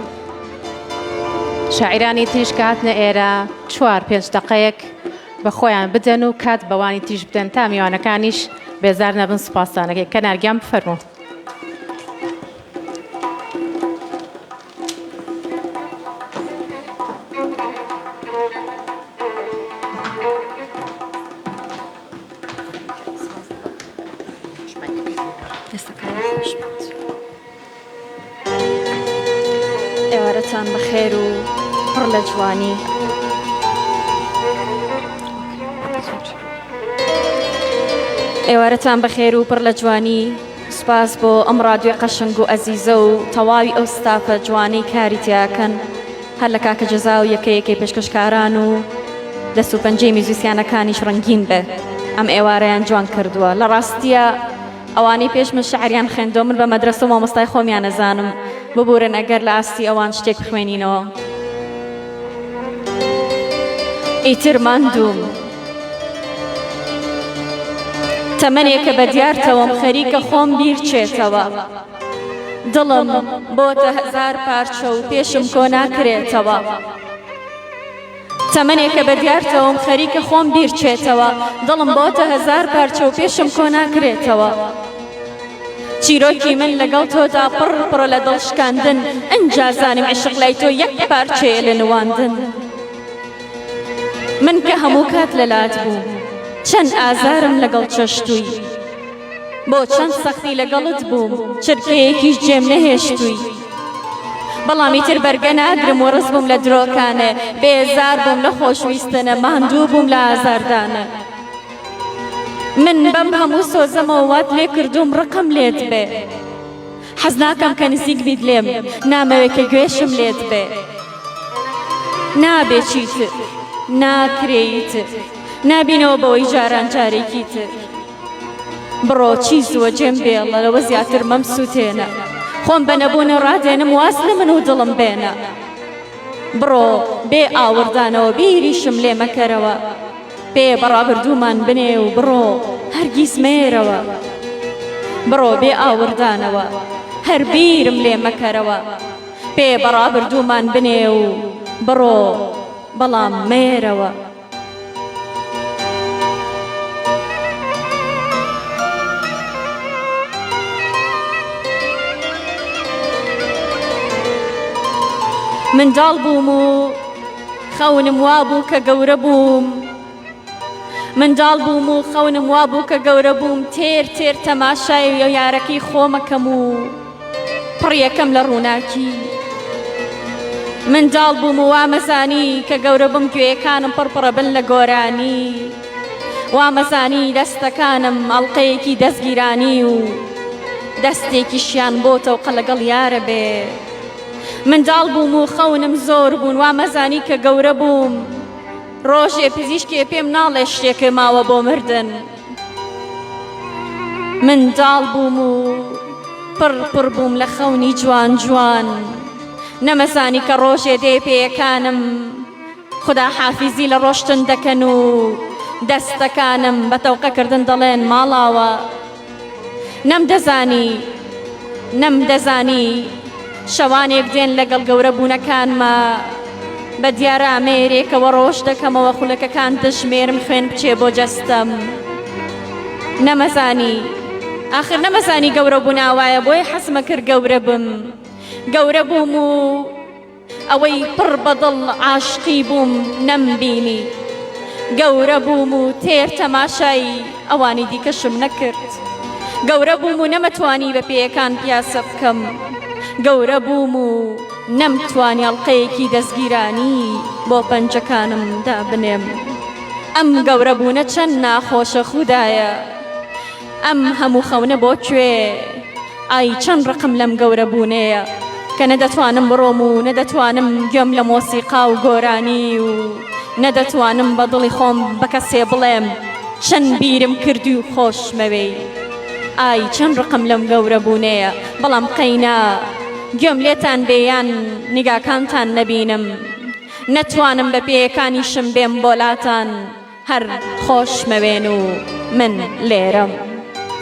شاعیرانی تریش کە هاتنە ئێرە 4-5 دقەیەک بە خۆیان بدەن و کات بەوانی تیش بدەن تا میوانەکانیش بێزار نەبن سوپاسدانەکەی کەنارگیان بفەرموو ئێوارەتان بەخێر و پڕ لە جوانی ئێوارەتان بەخێر و پڕ لە جوانی سپاس بۆ ئەم ڕادیۆی قەشنگ و ئەزیزە و تەواوی ئەو ستافە جوانەی کاری تیاکەن هەر لە کاکە جەزا و یەکەیەکی پێشکەشکاران و دەست و پەنجەی میوزیسیانەکانیش ڕەنگین بێ ئەم ئێوارەیان جوان کردووە لە ڕاستیە ئەوانەی پێش من شەعریان خوێندۆ من بە مەدرسە و مامۆستای خۆمیان نەزانم ببورن ئەگەر لە ئاستی ئەوان شتێک بخوێنینەوە ئیتر ماندووم تەمەنێکە بە دیارتەوەم خەریکە خۆم بیر چێتەوە دڵم بۆتە 1000 پارچە و پێشم کۆ ناکرێتەوە تەمەنێکە بە دیارتەوەم خەریکە خۆم بیر چێتەوە دڵم بۆتە 1000 پارچە و پێشم کۆ ناکرێتەوە چیرۆکی من لەگەڵ تۆدا پڕ لە دڵشکاندن ئەنجا زانم عشق لای تۆ یەک پارچەیە لە نواندن من کە هەموو کات لەلات بووم چەند ئازارم لەگەڵ چەشتووی بۆ چەند سەختی لەگەڵت بووم چرکەیەکیش جێم نەهێشتووی بەڵامی تر بەرگە ناگرم و ڕز بووم لە درۆکانە بێزار بووم لە خۆشویستنە ماندوو بووم لە ئازاردانە من بەم هەموو سۆزەمەوە وات لێ کردوم ڕقم لێت بێ حەز ناکەم کە نزیک بیت لێم نامەوێت کە گوێشم لێت بێ نابێ چیتر ناکرێیتر نابینەوە بەوەی جاران جارێکی تر بڕۆ چیزوە جێم بێڵە لەوە زیاتر مەم سووتێنە خۆم بە نەبوونە ڕادێنم واز لە من و دڵم بێنە بڕۆ بێ ئاوردانەوە بیریشم لێ مەکەرەوە بێ بەڕابردوومان بنێ و بڕۆ هەرگیز مێرەوە بڕۆ بێ ئاوردانەوە هەر بیرم لێ مەکەرەوە بێ بەڕابردوومان بنێ و بڕۆ بەڵام مێرەوە منداڵ بووم و خەونم وابوو کە گەورە بووم منداڵ بووم و خەونم وابوو کە گەورە بووم تێر تێر تەماشای و یارەکەی خۆمەکەم و پڕیەکەم لە ڕووناکی منداڵ بووم و وامەزانی کە گەورە بم گوێیەکانم پڕپڕە بن لە گۆرانی وامەزانی دەستەکانم ئەڵقەیەکی دەستگیرانی و دەستێکیشیان بۆتە و قەلەگەڵ یارە بێ منداڵ بووم و خەونم زۆر بوون وامەزانی کە گەورە بووم ڕۆژێ پزیشکێ پێم ناڵێ شتێکە ماوە بۆ مردن منداڵ بووم و پڕ بووم لە خەونی جوان جوان نەمەزانی کە ڕۆژێ دێ پێیەکانم خدا حافیزی لە ڕۆشتن دەکەن و دەستەکانم بە تەوقەکردن دەڵێن ماڵاوە نەمدەزانی شەوانێک دێن لەگەڵ گەورە بوونەکانمە بە دیارە ئامێرێکەوە ڕۆژ دەکەمەوە خولەکەکان دەژمێرم خوێن بچێ بۆ جەستەم آخر نەمەزانی گەورە بوون ئاوایە بۆی حەزمە کرد گەورە بم گەورە بووم و ئەوەی پڕ بەدڵ عاشقی بووم نەمبینی گەورە بووم و تێر تەماشایی ئەوانی دیکەشم نەکرد گەورە بووم و نەمەتوانی بە پێیەکان پیاسە بکەم گەورە بووم و نەمتوانی ئەڵقەیەکی دەستگیرانی بۆ پەنجەکانمدا بنێم. ئەم گەورەبوونە چەند ناخۆشە خودایە، ئەم هەموو خەونە بۆ کوێ؟ ئای چەند ڕقم لەم گەورەبوونەیە کە نەدەتوانم بڕۆم و نەدەتوانم گوێم لە مۆسیقا و گۆرانی و نەدەتوانم بە دڵی خۆم بە کەسێ بڵێم چەند بیرم کردی و خۆشمەوەی. ئای چەند ڕقم لەم گەورەبوونەیە، بەڵام قەینا گوێم لێتان بێیان نیگاکانتان نەبینم، نەتوانم بە پێیەکانیشم بێم بۆلاتان هەر خۆشمەوێن و من لێرەم.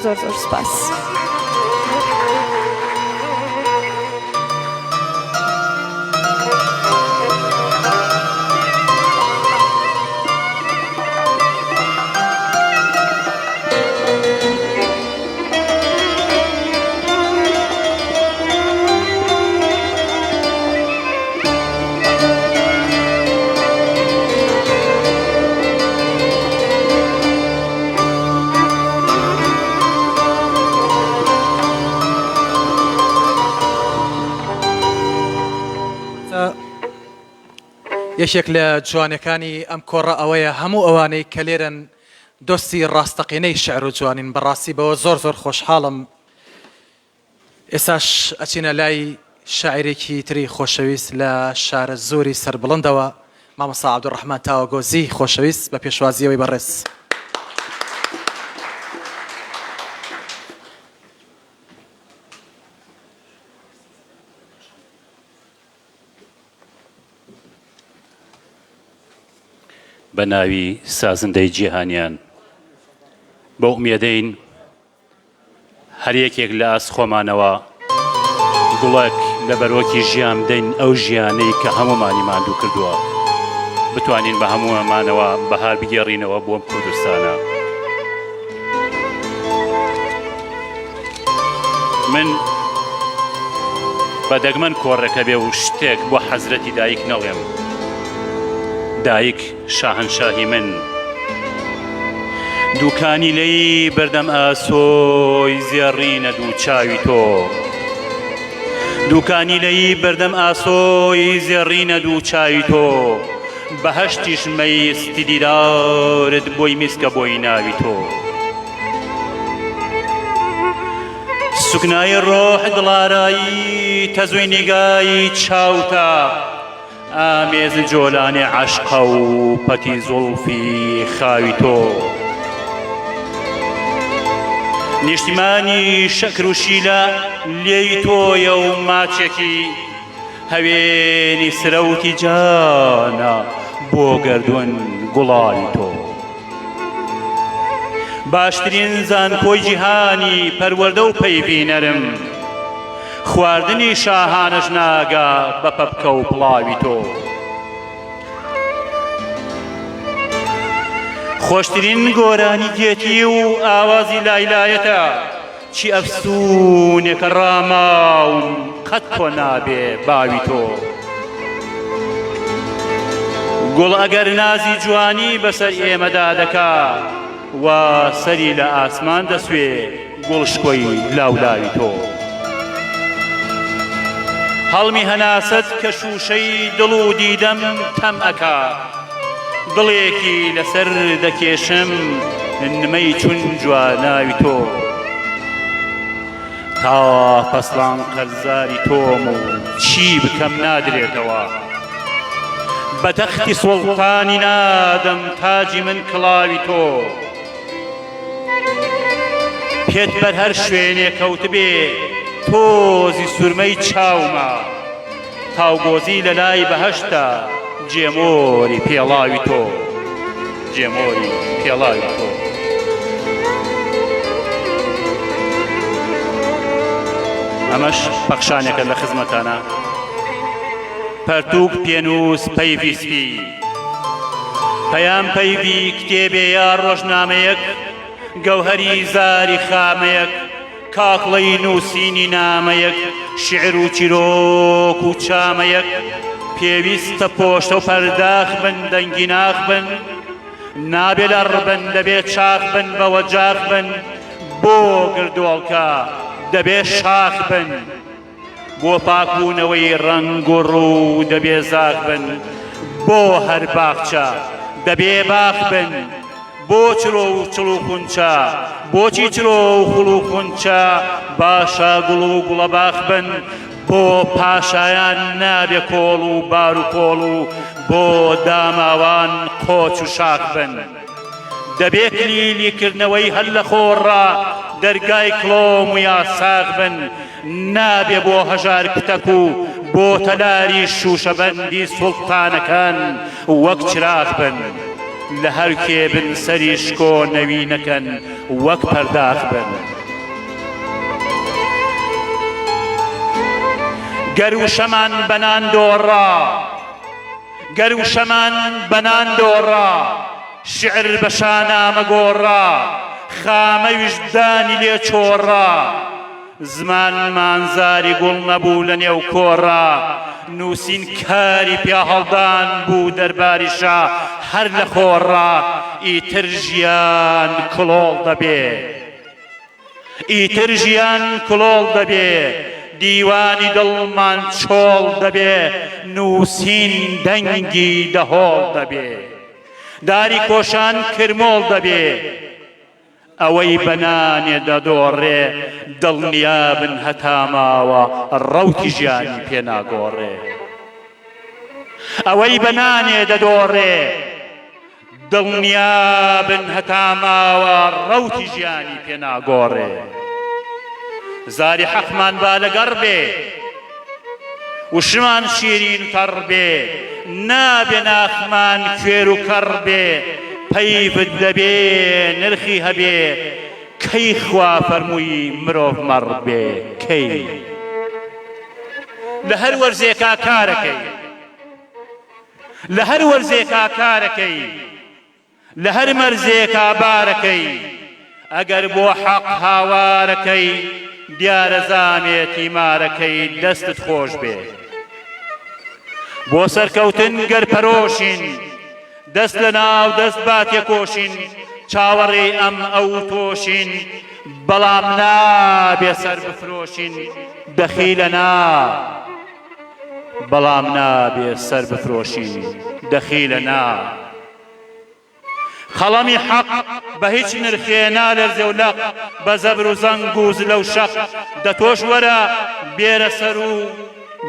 زۆر زۆر سپاس. یەکێک لە جوانەکانی ئەم کۆڕە ئەوەیە هەموو ئەوانەی کە لێرن دۆستی ڕاستەقینەی شعر و جوانین. بەڕاستی بەوە زۆر زۆر خۆشحاڵم. ئێساش ئەچینە لای شاعیرێکی تری خۆشەویست لە شارە زۆری سەربڵندەوە، مامۆستا عەبدوڕەحمان تاوەگۆزی خۆشەویست بە پێشوازیەوەی بەڕێز. بە ناوی سازندەی جیهانیان بە ئومێدەین هەر یەکێک لە ئاست خۆمانەوە گوڵێک لە بەرۆکی ژیان بدەین ئەو ژیانەی کە هەمومانی ماندوو کردووە، بتوانین بە هەموومانەوە بەهار بگێڕینەوە بۆم کوردستانە. من بە دەگمەن کۆڕەکە بێ و شتێک بۆ حەزرەتی دایک نەڵێم. دایک شاهنشاهی من، دووکانی لەی بەردەم ئاسۆی زێڕینە دوو چاوی تۆ، دووکانی لەی بەردەم ئاسۆی زێڕینە دوو چاوی تۆ، بەهەشتیش مەیستی دیدارت بۆی میسکە بۆی ناوی تۆ. سوکنای ڕۆح دڵارایی تەزوی نیگایی چاوتە، ئامێز جۆلانی عەشقە و پەتی زوڵفی خاوی تۆ. نیشتیمانی شەکر و شیلە لێی تۆیە و ماچێکی، هەوێنی سرەوتی جانە بۆ گەردوون گوڵاوی تۆ. باشترین زانکۆی جیهانی پەروەردە و پەیوی نەرم، خواردنی شاهانش ناگا بە پەپکە و پڵاوی تۆ. خۆشترین گۆرانی گێتی و ئاوازی لایلایەتە، چی ئەفسوونێکە ڕاماون قەت کۆ نابێ باوی تۆ. گوڵ ئەگەر نازی جوانی بەسەر ئێمەدا دەکا، وا سەری لە ئاسمان دەسوێ گوڵ شکۆی لاولاوی تۆ. هەڵمی هەناسەت کە شوشەی دڵ و دیدەم تەم ئەکا، دڵێکی لەسەر دەکێشم نمەی چون جواناوی تۆ. تا پەسڵان قەرزاری تۆم و چی بکەم نادرێتەوە، بە تەختی سوڵتانی نادەم تاجی من کڵاوی تۆ. پێت بەر هەر شوێنێ کەوت بێ تۆزی سورمەی چاومە، تاوگۆزی لە لای بەهەشتە جێمۆری پێڵاوی تۆ، جێمۆری پێڵاوی تۆ. ئەمەش پەخشانێکە لە خزمەتانە. پەرتووک پێنووس پەیوی سپی، پەیام پەیوی کتێبێ یا ڕۆژنامەیەک، گەوهەری زاری خامەیەک، کاکڵەی نووسینی نامەیەک، شعر و چیرۆک و چامەیەک. پێویستە پۆشتە و پەرداخ بن، دەنگی ناخ بن، نابێ لە ڕبن دەبێت چاق بن، بەوە جاق بن، بۆ گردۆڵکە دەبێت شاخ بن. بۆ پاکبوونەوەی ڕەنگ و ڕوو دەبێ زاغ بن بۆ هەر باخچە دەبێ باخ بن بۆ چلۆ و چڵ و خونچە بۆچی چلۆ و خوڵ و خونچە باشە گوڵ و گوڵە باخ بن بۆ پاشایان نابێ کۆڵ و بار و کۆڵ و بۆ داماوان قۆچ و شاخ بن دەبێ کلیلیکردنەوەی هەر لە خۆڕا دەرگای کڵۆم و یاساغ بن نابێ بۆ هەژار کتەک و بۆ تەلاری شوشەبەندی سوڵتانەکان وەک چراغ بن لە هەر کێبن سەری شکۆ نەوینەکەن وەک پەرداخ بن گەروشەمان بەنان دۆڕا گەروشەمان بەنان دۆڕا شعر بە شانامە گۆڕا خامە ویژدانی لێ چۆڕا زمانمان زاری گوڵ نەبوو لە نێو کۆڕا نووسین کاری پیا هەڵدان بوو دەرباریشا هەر لە خۆڕا ئیتر ژیان کڵۆڵ دەبێ ئیتر ژیان کڵۆڵ دەبێ دیوانی دڵمان چۆڵ دەبێ نووسین دەنگی دەهۆڵ دەبێ داری کۆشان کرمۆڵ دەبێ ئەوەی بەنانێ دەدۆڕێ دڵنیابن هەتا ماوە ڕەوتی ژیانی پێ ناگۆڕێ ئەوەی بەنانێ دەدۆڕێ دڵنیابن هەتا ماوە ڕەوتی ژیانی پێ ناگۆڕێ زاری حەقمان با لەگەڕ بێ وشمان شیرین و تەڕ بێ نابێ ناخمان کوێر و کەڕ بێ پەیبت دەبێ نرخی هەبێ کەی خوا فەرمووی مرۆڤ مەڕ بێ کەی لە هەر وەرزێکا کارەکەی لە هەر وەرزێکا کارەکەی لە هەر مەرزێکا بارەکەی ئەگەر بۆ حەق هاوارەکەی دیارە زامێتی مارەکەی دەستت خۆش بێ بۆ سەرکەوتن گەرپەرۆشین دەست لە ناو دەست باتێ کۆشین چاوەڕێ ئەم ئەو تۆشین بەڵام نابێ سەر بفرۆشین دەخیلە نا بەڵام نابێ سەر بفرۆشین دەخیلە نا خەڵەمی حەق بە هیچ نرخێ نالەرزێ و لەق بە زەبر و زەنگ و زلە و شەق دەتۆش وەرە بێرە سەر و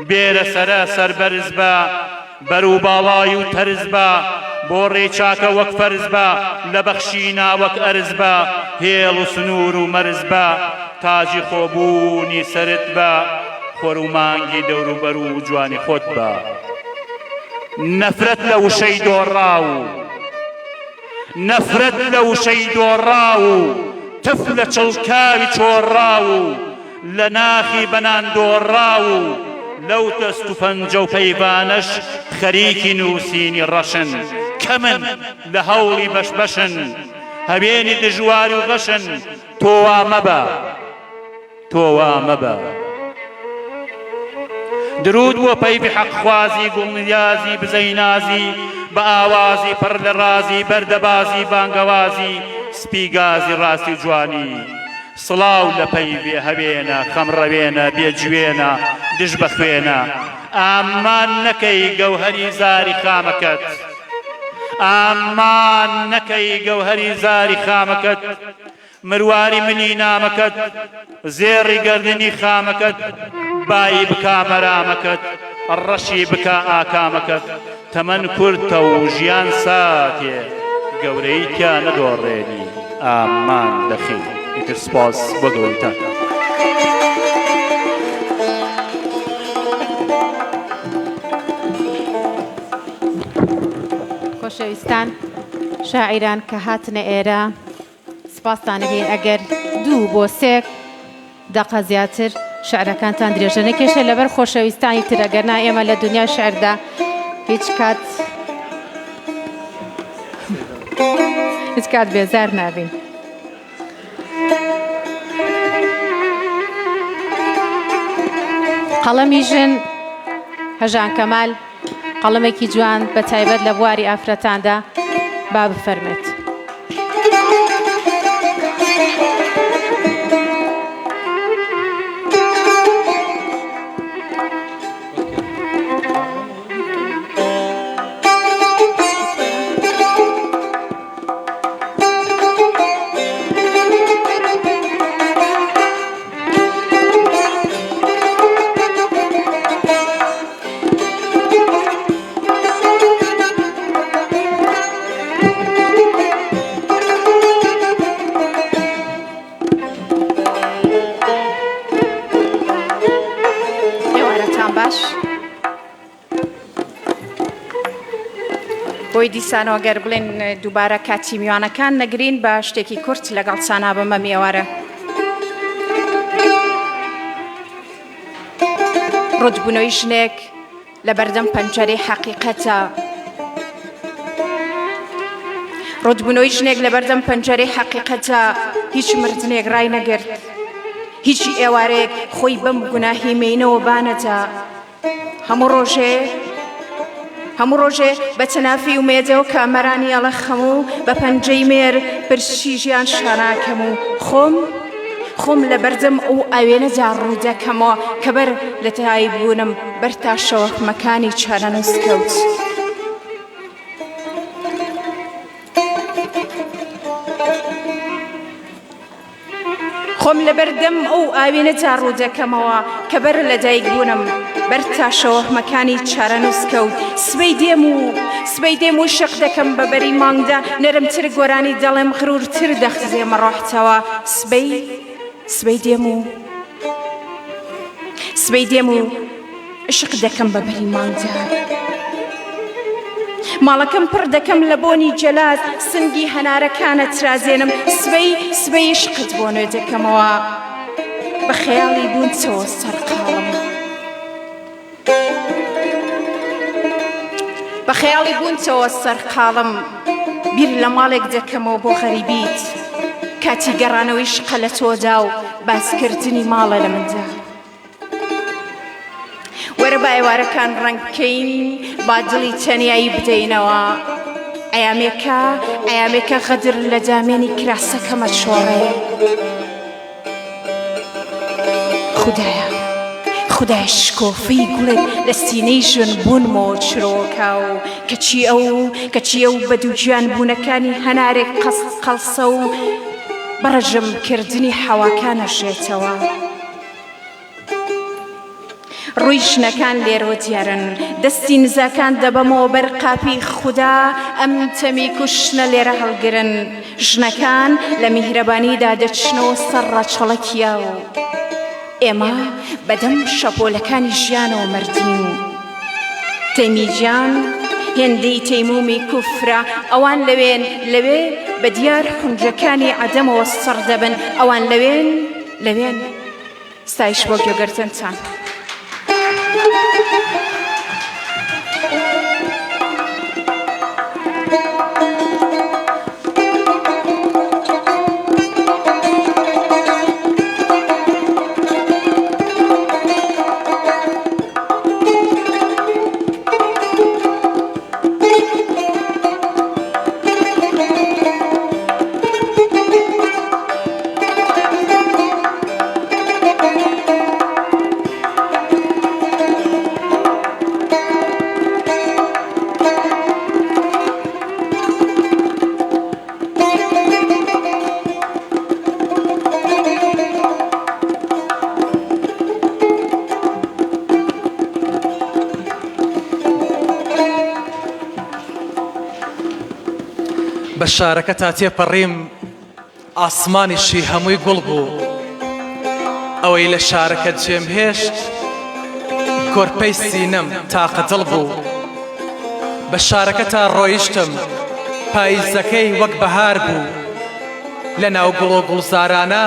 بێرە سەرە سەربەرز بە بەرو باڵای و تەرز بە بۆ ڕێچاکە وەک فەرز بە لە بەخشینا وەک ئەرز بە هێڵ و سنوور و مەرز بە تاجی خۆبوونی سەرت بە خۆر و مانگی دەور و بەر و جوانی خۆت بە نەفرەت لە وشەی دۆڕا و نەفرەت لە وشەی دۆڕا و تف لە چڵکاوی چۆڕا و لە ناخی بەنان دۆڕا و لەو دەست و پەنجە و پەیوانەش خەریکی نووسینی ڕەشن کەمن لە هەوڵی بەشبەشن هەبێنی دژواری و غەشن تۆوا مەبە تۆوا مەبە درود بۆ پەیوی حەقخوازی گوڵنیازی بزەی نازی بە ئاوازی پڕ لە ڕازی بەردەبازی بانگەوازی سپیگازی ڕاستی و جوانی سڵاو لە پەیوێ هەبێنە خەمڕەوێنە بێجوێنە دژ بەخوێنە ئامان نەکەی گەوهەری زاری خامەکەت ئامان نەکەی گەوهەری زاری خامەکەت مرواری منی نامەکەت زێڕی گەردنی خامەکەت بایی بکا مەرامەکەت ڕەشی بکا ئاکامەکەت تەمەن کورتە و ژیان ساتێ گەورەی تیا نەدۆڕێنی ئامان دەخی ئیتر سپاس بۆ گەورەیتان خۆشەویستان شاعیران کە هاتنە ئێرە سپاستانەکەین ئەگەر 2 بۆ 3 دەقە زیاتر شعرەکانتان درێژە نەکێشە لەبەر خۆشەویستانی تر ئەگەرنا ئێمە لە دنیا شعردا هیچ کات بێزار نابین. قەڵەمی ژن هەژان کەمال قەڵەمێکی جوان بە تایبەت لە بواری ئافرەتاندا با بفەرمێت. بۆی دیسانەوە گەر بڵێن دووبارە کاتی میوانەکان نەگرین بە شتێکی کورت لەگەڵ چانا بەمە میێوارە. ڕوودبوونەوەی ژنێک لە بەردەم پەنجەرەی حەقیقەتە. ڕوودبوونەوەی ژنێک لە بەردەم پەنجەرەی حەقیقەتە هیچ مردنێک ڕای نەگرت، هیچی ئێوارەیەک خۆی بەم گوناهی مینەوە بانەتە. هەموو ڕۆژێ بە تەنافی و مێدەوە کامەرانی ئەڵە خەموو بە پەنجەی مێر پرسی ژیان شاناکەم و خۆم لە بەردەم ئەو ئاوێنەدا ڕوو دەکەمەوە کە بەر لە تای بوونم بەر تا شەوەحمەکانی چارەنووس کەوت. خۆم لە بەردەم ئەو ئاوێنەدا ڕوو دەکەمەوە کە بەر لە دایک بوونم بەر تا شەوەحمەکانی چارەنووس کەوت. سبەی دێم و شەق دەکەم بە بەری مانگدا نەرمتر گۆرانی دەڵێم غرورتر دەخزێمە ڕۆحتەوە. سبەی دێم و عشق دەکەم بە بەری مانگدا ماڵەکەم پڕ دەکەم لە بۆنی جەلات سنگی هەنارەکانە ترازێنم. سبەی عشقت بۆ نوێ دەکەمەوە بە خەیاڵی بوونچەوە سەرقاڵم. بە خەیاڵی بوونچەوە سەرقاڵم بیر لە ماڵێک دەکەمەوە بۆ غەریبیت کاتی گەڕانەوەی شقە لە تۆدا و باسکردنی ماڵە لە مندا. وەرە با ئێوارەکان ڕەنگکەین با دڵی تەنیایی بدەینەوە. ئەیامێکە غەدر لە دامێنی کراسەکەمە چۆڕێ. خودایە شکۆفەی گوڵێک لە سینەی ژن بوونمەوە چرۆکە و کەچی ئەو بەدووگیان بوونەکانی هەنارێک قەڵسە و بەڕەژەمکردنی حەواکانە ژێتەوە. ڕووی ژنەکان لێرەوە دیارن، دەستی نزاکان دەبەمەوە بەر قاپی خوددا ئەم تەمی کوشنە لێرە هەڵگرن. ژنەکان لە میهرەبانیدا دەچنەوە سەر ڕەچەڵەکیا و ئێمە بەدەم شەپۆلەکانی ژیانەوە مردین. تەیمیجان هێندەی تەیمومی کوفرە، ئەوان لەوێ بە دیار حونجەکانی عەدەمەوە سەر دەبن. ئەوان لەوێن ستایش بۆ گوێگرتنتان. بە شارەکە تا تێپەڕیم ئاسمانیشی هەمووی گوڵ بوو. ئەوەی لە شارەکە جێم هێشت کۆرپەی سینەم تاقە دڵ بوو. بە شارەکە تا ڕۆیشتم پاییزەکەی وەک بەهار بوو. لە ناو گوڵ و گوڵزارانە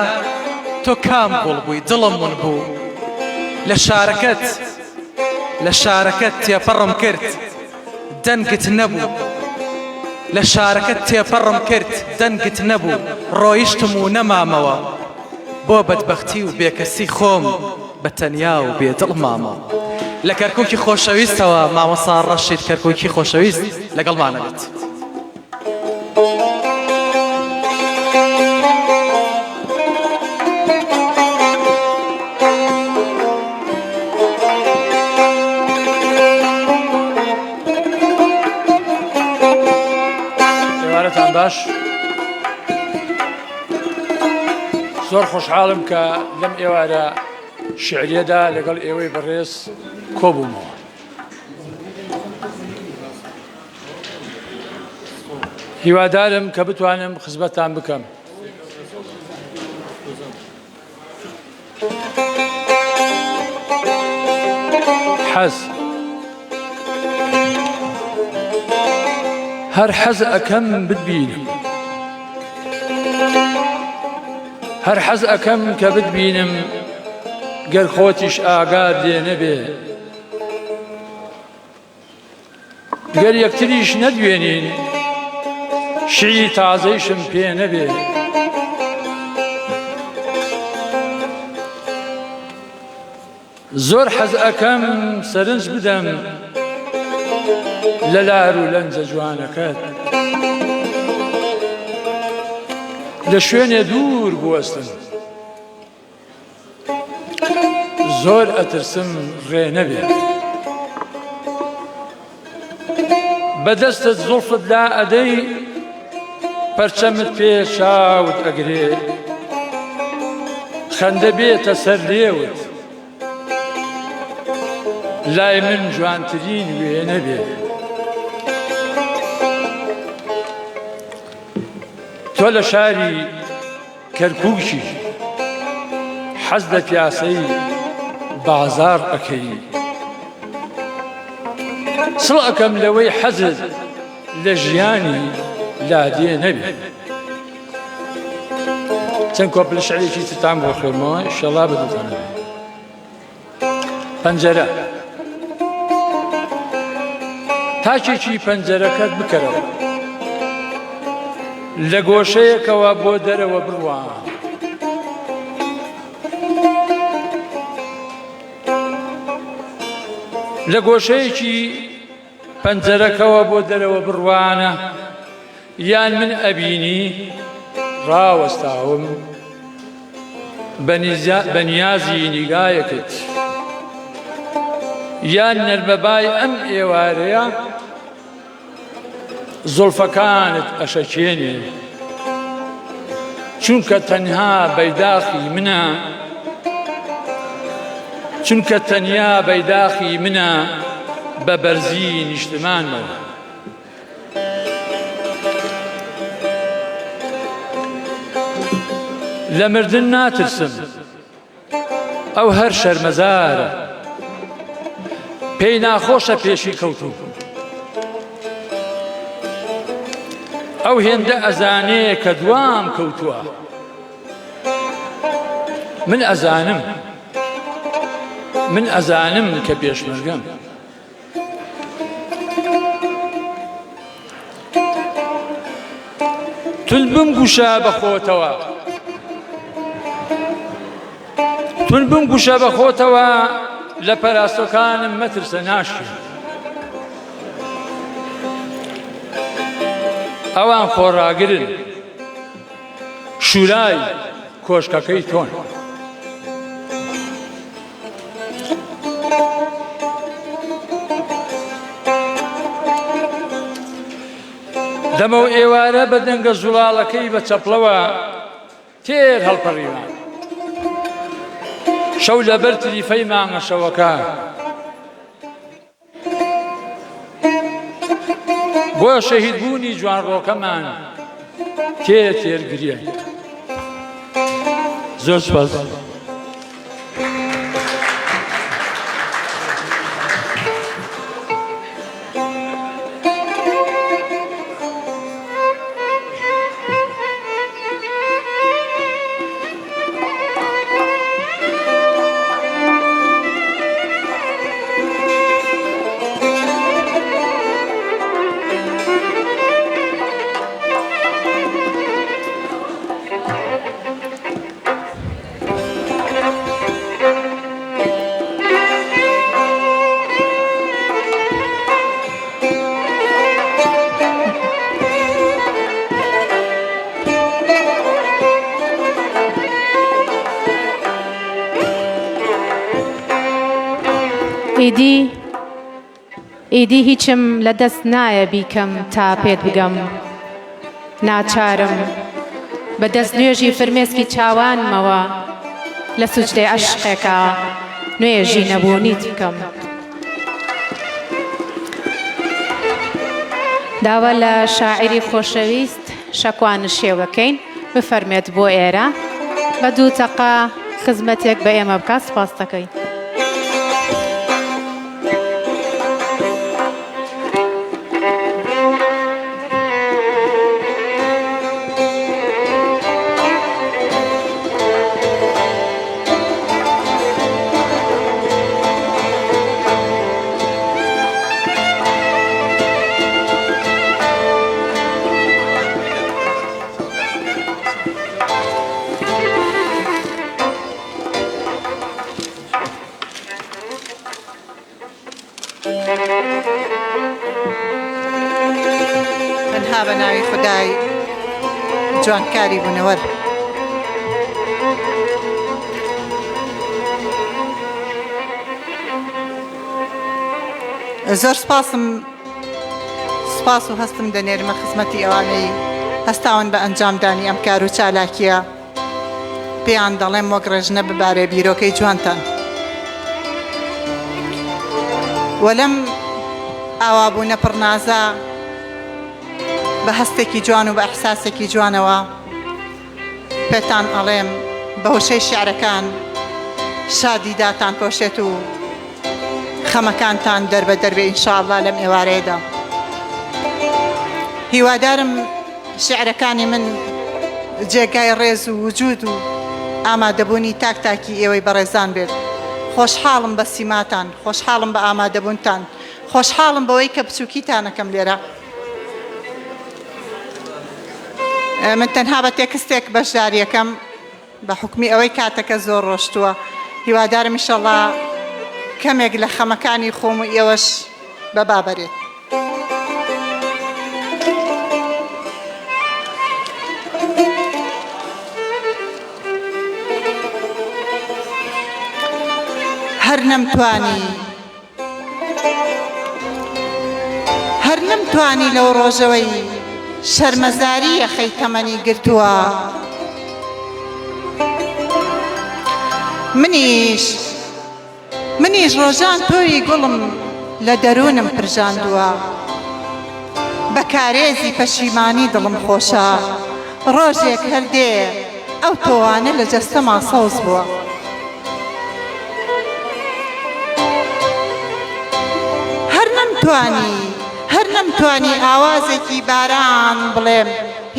تۆ کام گوڵ بووی دڵم ون بوو. لە شارەکەت تێپەڕم کرد دەنگت نەبوو. لە شارەکەت تێپەڕم کرد دەنگت نەبوو. ڕۆیشتم و نەمامەوە بۆ بەدبەختی و بێکەسی خۆم بە تەنیا و بێدڵ مامە. لە کەرکووکی خۆشەویستەوە مامۆستا ڕەشید کەرکووکی خۆشەویست لەگەڵمانە بێت. باش زۆر خۆشحاڵم کە لەم ئێوارە شیعریەدا لەگەڵ ئێوەی بەڕێز کۆبوومەوە. هیوادارم کە بتوانم خزمەتتان بکەم. هەر حەز ئەکەم بتبینم هەر حەز ئەکەم کە بتبینم گەر خۆتیش ئاگار لێ نەبێ گەر یەکتریش نەدوێنین شیعی تازەیشم پێ نەبێ زۆر حەز ئەکەم سەرنج بدەم لە لار و لەنجە جوانەکەت لە شوێنێ دوور بوەستم زۆر ئەترسم ڕێ نەبێ بەدەستت زوڵفت لا ئەدەی پەرچەمت پێ چاوت ئەگرێ خەندە بێتە سەر لێوت لای من جوانترین وێ نەبێ تۆ لە شاری کەرکووکی حەز لە پیاسەی بازار ئەکەی سڵ ئەکەم لەوەی حەزت لە ژیانی لادێ نەبێ چەند کۆپل شعرێکی ترتان بۆ خوێنمەوە ئینشەڵا بەدڵتان بێ پەنجەرە تاکێکی پەنجەرەکەت بکەرەوە لە گۆشەیەکەوە بۆ دەرەوە بڕوان لە گۆشەیەکی پەنجەرەکەوە بۆ دەرەوە بڕوانە یان من ئەبینی ڕاوەستاوم بە نیازی نیگایەکەت یان نەرمەبای ئەم ئێوارەیە زۆڵفەکانت ئەشەکێنێ چونکە تەنها بەیداخی منە چونکە تەنیا بەیداخی منە بە بەرزی نیشتمانمەوە لە مردن ناترسم ئەو هەر شەرمەزارە پێی ناخۆشە پێشی کەوتوو ئەو هێندە ئەزانەیە کە دوام کەوتووە من ئەزانم کە پێشمەرگەم تونبم گوشە بەخۆتەوە تونبم گوشە بەخۆتەوە لە پەراستۆکانم مەترسە ناشی ئەوان خۆڕاگرن شورای کۆشکەکەی تۆن دەمە و ئێوارە بە دەنگە زوڵاڵەکەی بە چەپڵەوە تێر هەڵپەڕیوان شەو لەبەر تریفەی مانگە شەوەکە بۆ شەهیدبوونی جوانڕۆکەمان تێر گریە زۆر سوپاس ئیدی هیچم لە دەست نایە بیکەم تا پێت بگەم ناچارم بە دەست نوێژی فرمێسکی چاوانمەوە لە سوچدەی عەشقێکە نوێژی نەبوونیت بکەم داوە لە شاعری خۆشەویست شەکوان شێوەکەین بفەرمێت بۆ ئێرە بە دوو تەقە خزمەتێک بە ئێمە بکات سپاس دەکەین ناوی خدای جوانکاری بوونەوەر. زۆر سپاس و هەستم دەنێرمە خزمەتی ئەوانەی هەستاون بە ئەنجامدانی ئەم کار و چالاکیە. پێیان دەڵێم وەک ڕێژنە ببارێ بیرۆکەی جوانتان. وەلەم ئاوابوونە پڕنازە بە هەستێکی جوان و بە ئەحساسێکی جوانەوە پێتان ئەڵێم بە هۆشەی شیعرەکان شادی داتان پۆشێت و خەمەکانتان دەربە دەربێ ئینشاءالله لەم ئێوارەیەدا. هیوادارم شیعرەکانی من جێگای ڕێز و وجود و ئامادەبوونی تاک-تاکی ئێوەی بەڕێزان بێت. خۆشحاڵم بە سیماتان، خۆشحاڵم بە ئامادەبوونتان، خۆشحاڵم بەوەی کە بچووکیتانەکەم لێرە. من تەنها بە تێکستێک بەشداریەکەم بە حکمی ئەوەی کاتەکە زۆر ڕۆشتووە. هیوادارم ئینشەڵڵا کەمێک لە خەمەکانی خۆم و ئێوەش بەبابەرێت. هەر نەمتوانی لەو ڕۆژەوەی شەرمەزاریە خەیتەمەنی گرتووە. منیش ڕۆژان تۆی گوڵم لە دەروونم پرژاندووە. بە کارێزی پەشیمانی دڵم خۆشە ڕۆژێک هەردێ ئەو تۆوانە لە جەستەما سەوز بووە. هەر نەمتوانی ئاوازێکی باران بڵێم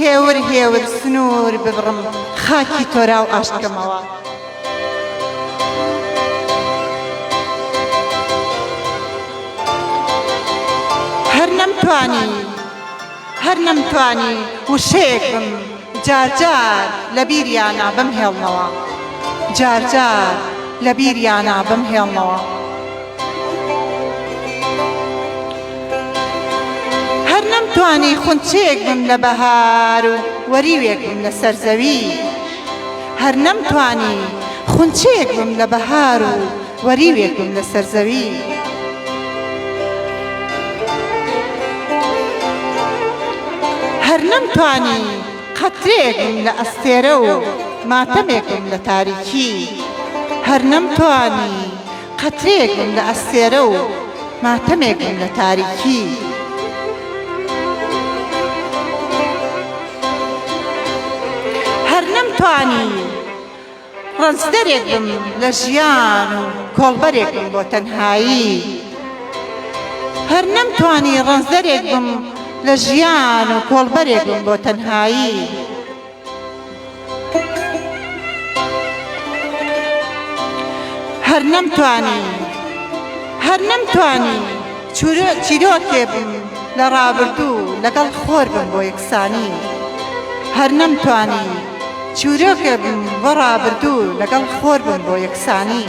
هێور هێور سنوور ببڕم خاکی تۆرا و ئاشکەمەوە. هەر نەمتوانی وشەیەک بم جارجار لە بیریانە بمهێڵنەوە، جارجار لە بیریانە بمهێڵنەوە. هەر نەمتوانی خونچەیەک بم لە بەهار و وەریوێک بم لە سەرزەوی. هەر نەمتوانی خونچەیەک بم لە بەهار و وەریوێک بم لە سەرزەوی. هەر نەمتوانی قەترێک بم لە ئەستێرە و ماتەمێک بم لە تاریکی. هەر نەمتوانی قەترێک بم لە ئەستێرە و ماتەمێک بم لە تاریکی. هەر نەمتوانی ڕەنجدەرێک بم لە ژیان و کۆڵبەرێک بم بۆ تەنهایی. هەر نەمتوانی ڕەنجدەرێک بم لە ژیان و کۆڵبەرێک بم بۆ تەنهایی. هەر نەمتوانی چیرۆکێ بم لە ڕابردوو لەگەڵ خۆر بم بۆ یەکسانی. هەر نەمتوانی چیرۆکێ بم بۆ ڕابردوو لەگەڵ خۆر بم بۆ یەکسانی.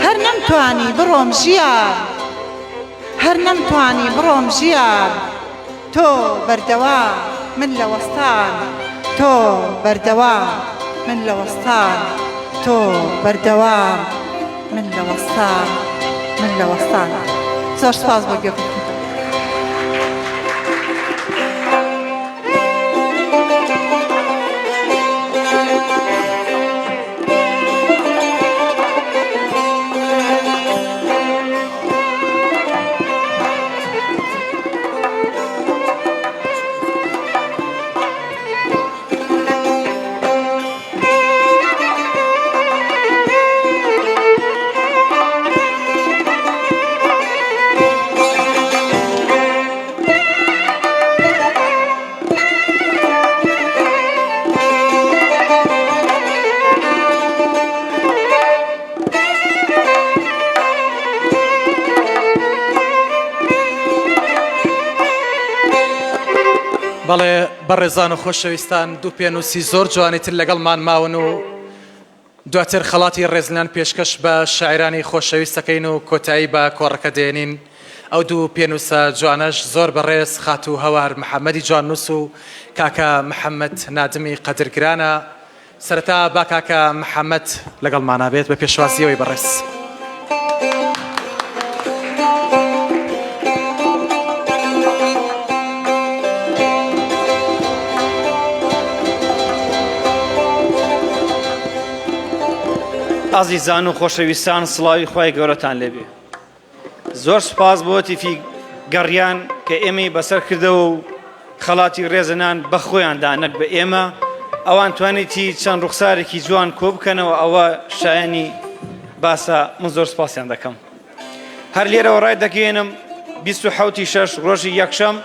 هەر نەمتوانی بڕۆم ژیان، هەر نەمتوانی بڕۆم ژیان تۆ بەردەوام من لە وەستان، تۆ بەردەوام من لە وەستان، تۆ بەردەوام من لە وەستان، من لە وەستان. زۆر سپاس بۆ گوێبیستنتان. بەڵێ بەڕێزان و خۆشەویستان، دوو پێنووسی زۆر جوانیتر لەگەڵمان ماون و دواتر خەڵاتی ڕێزلان پێشکەش بە شاعرانی خۆشەویستەکەین و کۆتایی بە کۆڕەکە دێنین. ئەو دوو پێنووسە جوانەش زۆر بەڕێز خات و هەوار محەممەدی جوان نووس و کاکە محەممەد نادمی قەدرگرانە. سەرەتا با کاکە محەممەد لەگەڵمانە بێت بە پێشوازیەوەی بەڕێز. ئازیزان و خۆشەویستان، سڵاوی خوای گەورەتان لێبێ. زۆر سوپاس بۆ تیفی گەڕیان کە ئێمەی بەسەر کردەوە و خەڵاتی ڕێزەنان بە خۆیاندا نەک بە ئێمە. ئەوان توانێتی چەند ڕوخسارێکی جوان کۆ بکەنەوە، ئەوە شایانی باسە. من زۆر سپاسیان دەکەم. هەر لێرەوە ڕای دەگەێنم 27/6 ڕۆژی یەکشەم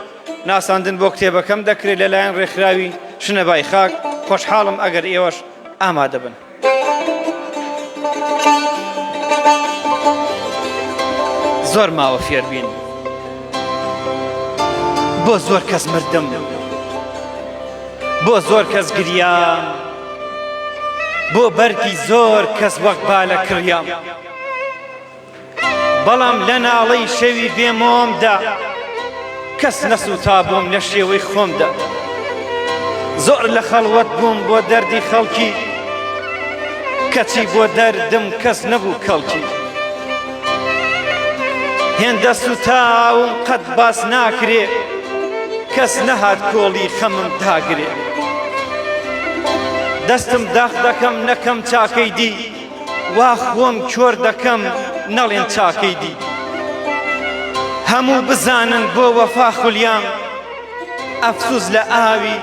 ناساندن بۆ کتێبەکەم دەکرێت لەلایەن ڕێکخراوی شنەبای خاک. خۆشحاڵم ئەگەر ئێوەش ئامادە بن. زۆر ماوە فێربین، بۆ زۆر کەس مردم، بۆ زۆر کەس گریام، بۆ بەرگی زۆر کەس وەک بالە کڕیام. بەڵام لە ناڵەی شەوی بێمۆمدا کەس نەسووتا بووم لە شێوەی خۆمدا. زۆر لە خەڵوەت بووم بۆ دەردی خەڵکی، کەچی بۆ دەردم کەس نەبوو کەڵکی. هێندە سوتاوم قەت باس ناکرێ، کەس نەهات کۆڵی خەمم داگرێ. دەستم داخ دەکەم نەکەم چاکەی دی، وا خۆم کۆر دەکەم نەڵێن چاکەی دی. هەموو بزانن بۆ وەفا خولیام، ئەفسوس لە ئاوی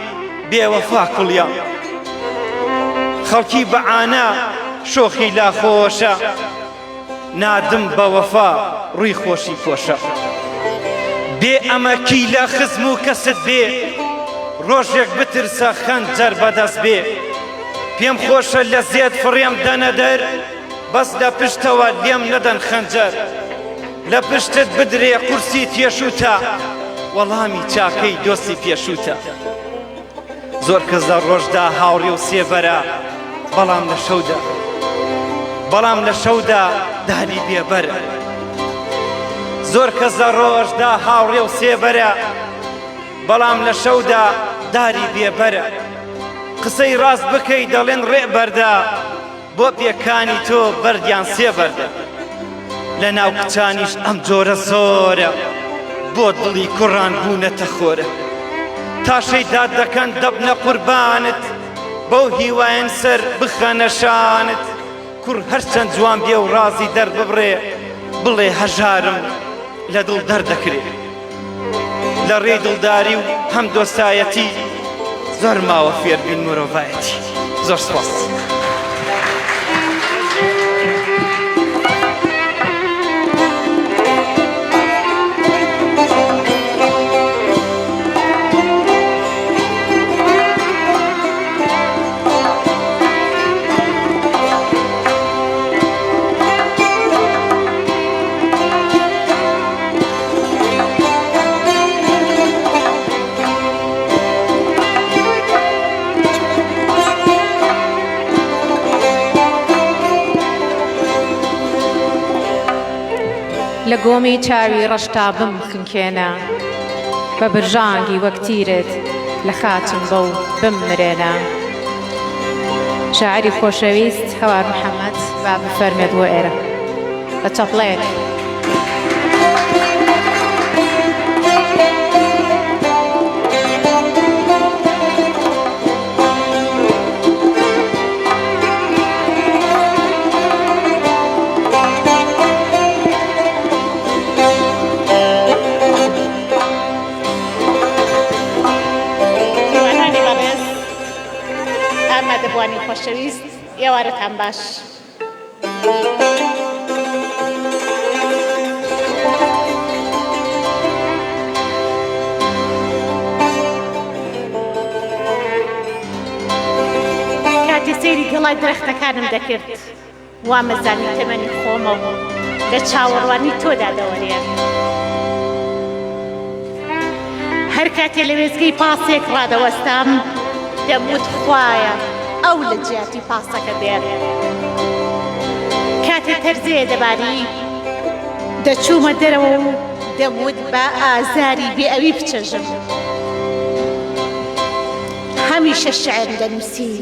بێوەفا کوڵیام. خەڵکی بەعانا شۆخی لا خۆشە، نادم بە وەفا ڕووی خۆشی پۆشە. بێ ئەمەکی لە خزم و کەست بێ، ڕۆژێک بترسە خەنجەر بەدەست بێ. پێم خۆشە لە زێت فڕێم دەنە دەر، بەس لە پشتەوە لێم نەدەن خەنجەر. لە پشتت بدرێ قورسی تێشوتە، وەڵامی چاکەی دۆستی پێشوتە. زۆر کەس لە ڕۆژدا هاوڕێ و سێبەرە، بەڵام لە شەودا دانی بێبەرە. زۆر کەس لە ڕۆژدا هاوڕێ و سێبەرە، بەڵام لە شەودا داری بێبەرە. قسەی ڕاست بکەی دەڵێن ڕێبەردە، بۆ پێکانی تۆ بەردیان سێبەردە. لە ناو کچانیش ئەم جۆرە زۆرە، بۆ دڵی کوڕان بوونەتە خۆرە. تاشەی داد دەکەن دەبنە قوربانت، بەو هیوایەن سەر بخەنە شانت. کوڕ هەرچەند جوان بێ و ڕازی دەرببڕێ، بڵێ هەژارم لە دڵ دەردەکرێ. لە ڕێی دڵداری و هەم دۆستایەتی، زۆر ماوە فێربین مرۆڤایەتی. زۆر سپاس. لە گۆمی چاوی ڕەشتا بمخنکێنە، بە برژانگی وەک تیرت لە خاتم بە و بمرێنە. شاعری خۆشەویست هەوار محەممەد با بفەرمێت بۆ ئێرە بە چەپڵێک. دەبوانی خۆشەویست، ئێوارەتان باش. کاتی سەیری گەڵای درەختەکانم دەکرد، وا مەزانی تەمەنی خۆمە و لە چاوەڕوانی تۆدا دەوەرێن. هەر کاتێ لە وێزگەی پاسێک ڕادەوەستام، دەموت خوایە ئەو لە جیاتی پاسەکە بێت. کاتێ تەرزێ دەباری، دەچوومە دەرەوە و دەموت بە ئازاری بێ ئەوی بچەژم هەمیشە شعر دەنووسی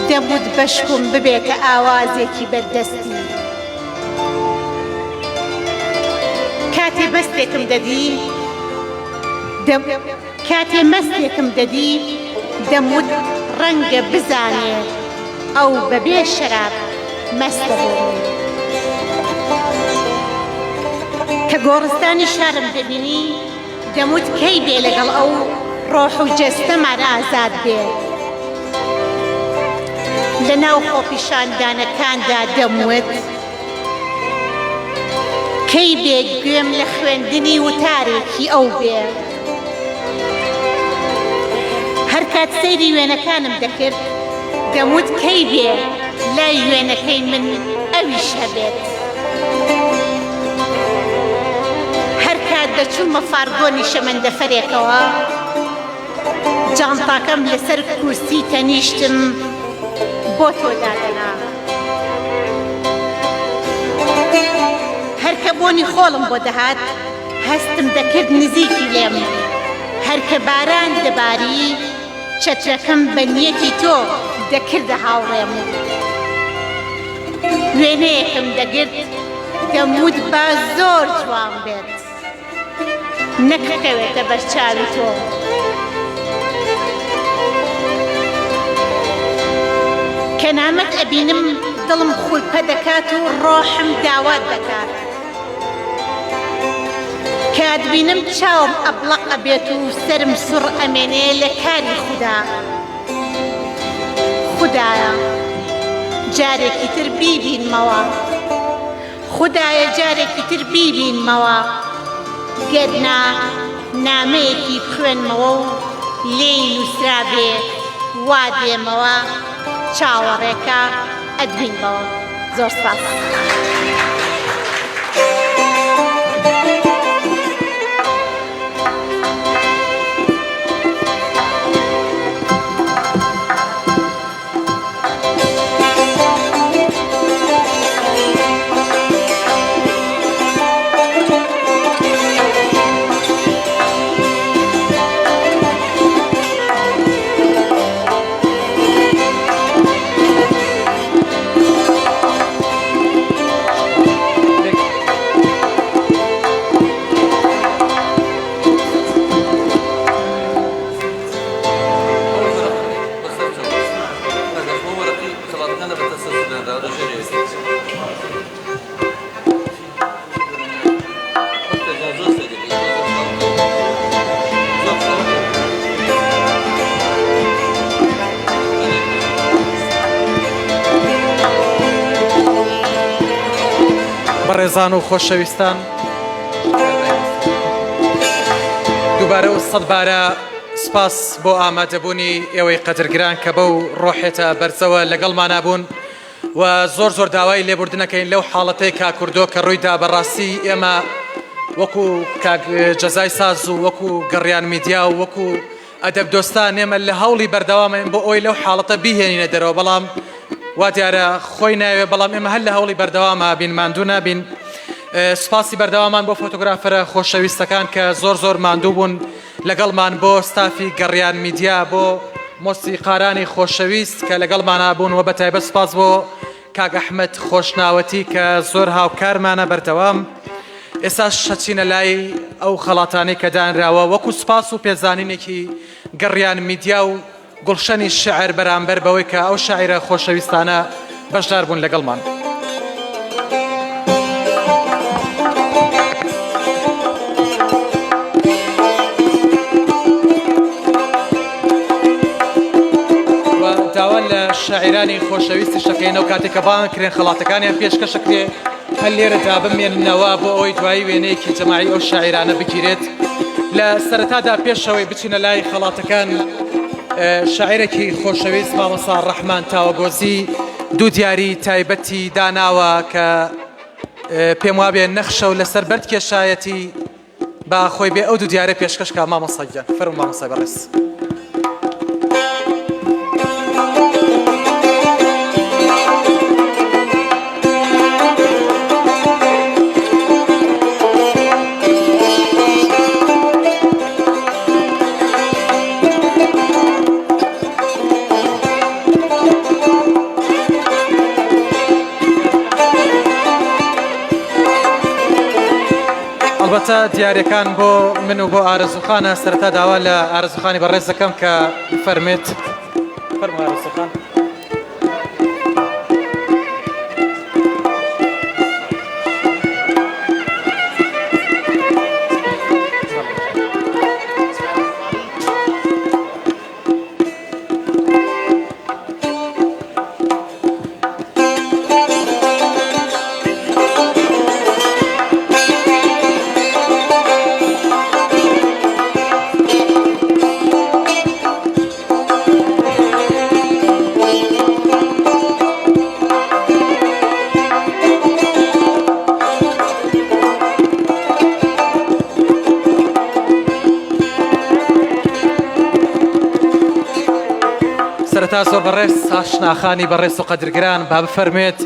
دەموت بەشکم ببێتە ئاوازێکی بەردەستی کاتێ بەستێکم دەدی کاتێ مەستێکم دەدی دەموت ڕەنگە بزانێ ئەو بەبێ شەراب مەستە بۆ کە گۆڕستانی شارم دەبینی دەموت کەی بێ لەگەڵ ئەو ڕۆح و جەستەمان ئازاد بێ لە ناو خۆپیشاندانەکاندا دەموت کەی بێ گوێم لە خوێندنی وتارێکی ئەو بێ هەر کات سەیری وێنەکانم دەکرد دەموت کەی بێ لای وێنەکەی من ئەویش هەبێت هەر کات دەچوومە فارگۆنی شەمەندەفەرێکەوە جانتاکەم لەسەر کورسی تەنیشتم بۆ تۆ دادەنا هەر کە بۆنی خۆڵم بۆ دەهات هەستم دەکرد نزیکی لێم هەر کە باران دەباری چەترەکەم بە نیەتی تۆ دەکردە هاوڕێم وێنەیەکم دەگرت دەموت با زۆر جوان بێت نەکەوێتە بەرچاوی تۆ کە نامەت ئەبینم دڵم خولپە دەکات و ڕۆحم داوات دەکات کاتبینم چاوم ئەبڵق ئەبێت و سرم سوڕ ئەمێنێ لە کاری خوددا خوددایە جارێکی تر بیبینمەوە خوددایە جارێکی تر بیبینمەوە گەرنا نامەیەکی بخوێنمەوە و لێی نووسرا بێ وا دێمەوە چاوەڕێکە ئەدبینمەوە زۆر سپاس بەڕێزان و خۆشەویستان دووبارە و سەدبارە سپاس بۆ ئامادەبوونی ئێوەی قەدرگران کە بەو ڕۆحێتە بەرزەوە لەگەڵمانە بوون و زۆر داوای لێبوردنەکەین لەو حاڵەتەی کاکوردۆ کە ڕوویدا بەڕاستی ئێمە وەکو جەزای ساز و وەکو گەڕیان میدیا و وەکو ئەدەب دۆستان ئێمە لە هەوڵی بەردەوامین بۆ ئەوی لەو حاڵەتە بیهێنینە دەرەوە بەڵام وا دیارە خۆی ناوێ بەڵام ئێمە هەر لە هەوڵی بەردەوامە بین ماندوو نابین سپاسی بەردەوامان بۆ فۆتۆگرافەرە خۆشەویستەکان کە زۆر ماندوو بوون لەگەڵمان بۆ ستافی گەڕیان میدیا بۆ مۆسیقارانی خۆشەویست کە لەگەڵمانە بوون و بەتایبەت سپاس بۆ کاک ئەحمەد خۆشناوەتی کە زۆر هاوکارمانە بەردەوام ئێستا شەچینە لای ئەو خەڵاتانەی کە دانراوە وەکو سپاس و پێزانینێکی گەڕیان میدیا و گوڵشەنی شعر بەرامبەر بەوەی کە ئەو شاعیرە خۆشەویستانە بەشدار بوون لەگەڵمان. داوا لە شاعیرانی خۆشەویستی شەکەینەوە کاتێک کە بانکرێن خەڵاتەکانیان پێشکەشەکرێ هەر لێرەدا بمێننەوە بۆ ئەوەی دوایی وێنەیەکی جەماعی ئەو شاعیرانە بگیرێت لە سەرەتادا پێشەوەی بچینە لای خەڵاتەکان شاعیرێکی خۆشەویست مامۆستا ڕەحمان تاوەگۆزی دوو دیاری تایبەتی داناوە کە پێم وابێ نەخشە و لەسەر بەرد کێشایەتی با خۆی بێ ئەو دوو دیارە پێشکەشکە مامۆستاگیان فەرموو مامۆستای بەڕێز. دیارەکان بۆ من و بۆ ئارەزوخانە سەرەتا داوا لە ئارەزوخانی بەڕێز دەکەم کە فەرمێت فەرموو ئارەزوخان. سەرەتا زۆر بەڕێز ئاشناخانی بەڕێز و قەدرگران با بفەرمێت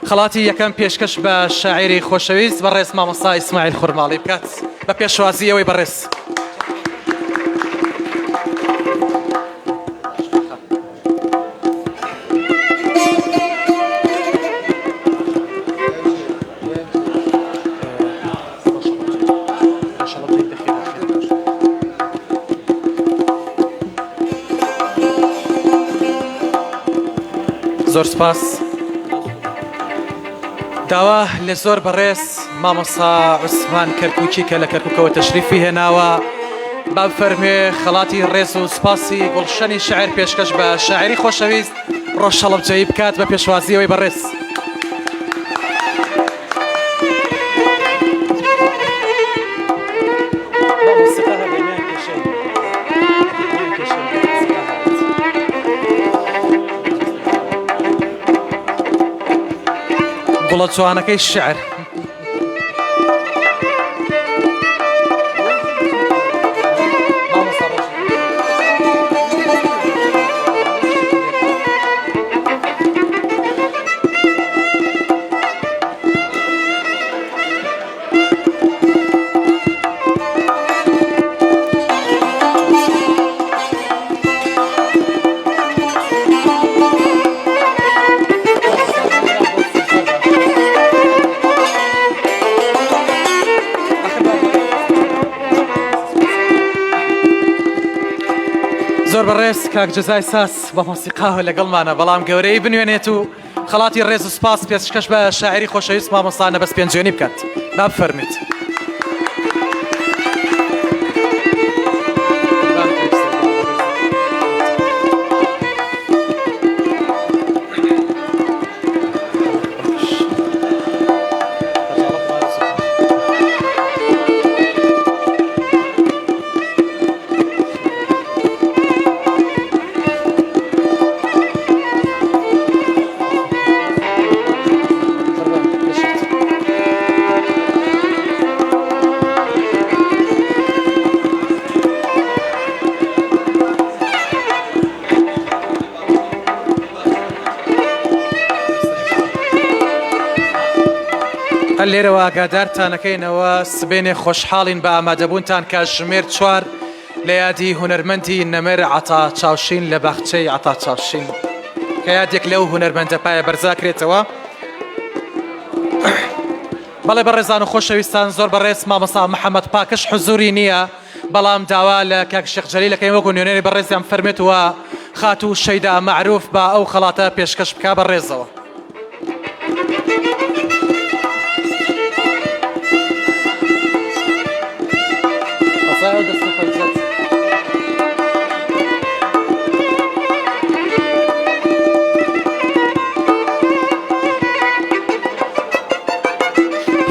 خەڵاتی یەکەم پێشکەش بە شاعیری خۆشەویست بەڕێز مامۆستا ئیسماعیل خورماڵی بکات بە پێشوازی ئەوەی بەڕێز. زۆر سپاس. داوا لە زۆر بەڕێز مامۆستا عوسمان کەرکووکی کە لە کەرکووکەوە تەشریفی هێناوە با بفەرمێ خەڵاتی ڕێز و سپاسی گوڵشەنی شاعیر پێشکەش بە شاعیری خۆشەویست ڕۆژهەڵەبجەیی بکات بە پێشوازیەوەی بەڕێز. گوڵە جوانەکەی شعر زۆر بەڕێز کاک جەزای ساس بە مۆسیقاوە لەگەڵمانە بەڵام گەورەی بنوێنێت و خەڵاتی ڕێز و سپاس پێشکەش بە شاعیری خۆشەویست مامۆستا نەبەست پێنجێنی بکات با بفەرمێت. هەر لێرەوە ئاگادارتانەکەینەوە سبێنێ خۆشحاڵین بە ئامادەبوونتان کە ژمێر 4 لە یادی هونەرمەندی نەمەر عەتا چاوشین لە باخچەی عەتا چاوشین کە یادێک لەو هونەرمەندە پایە بەرزاکرێتەوە. بەڵێ بەڕێزان و خۆشەویستان زۆر بەڕێز مامۆستا محەممەد پاکش حزوری نییە بەڵام داوا لە کاک شێخ جەلیل لەکەین وەکو نوێنەری بەڕێزیان فەرمێتەوە خات و شەیدا مەعروف بە ئەو خەڵاتە پێشکەش بکا بەڕێزەوە.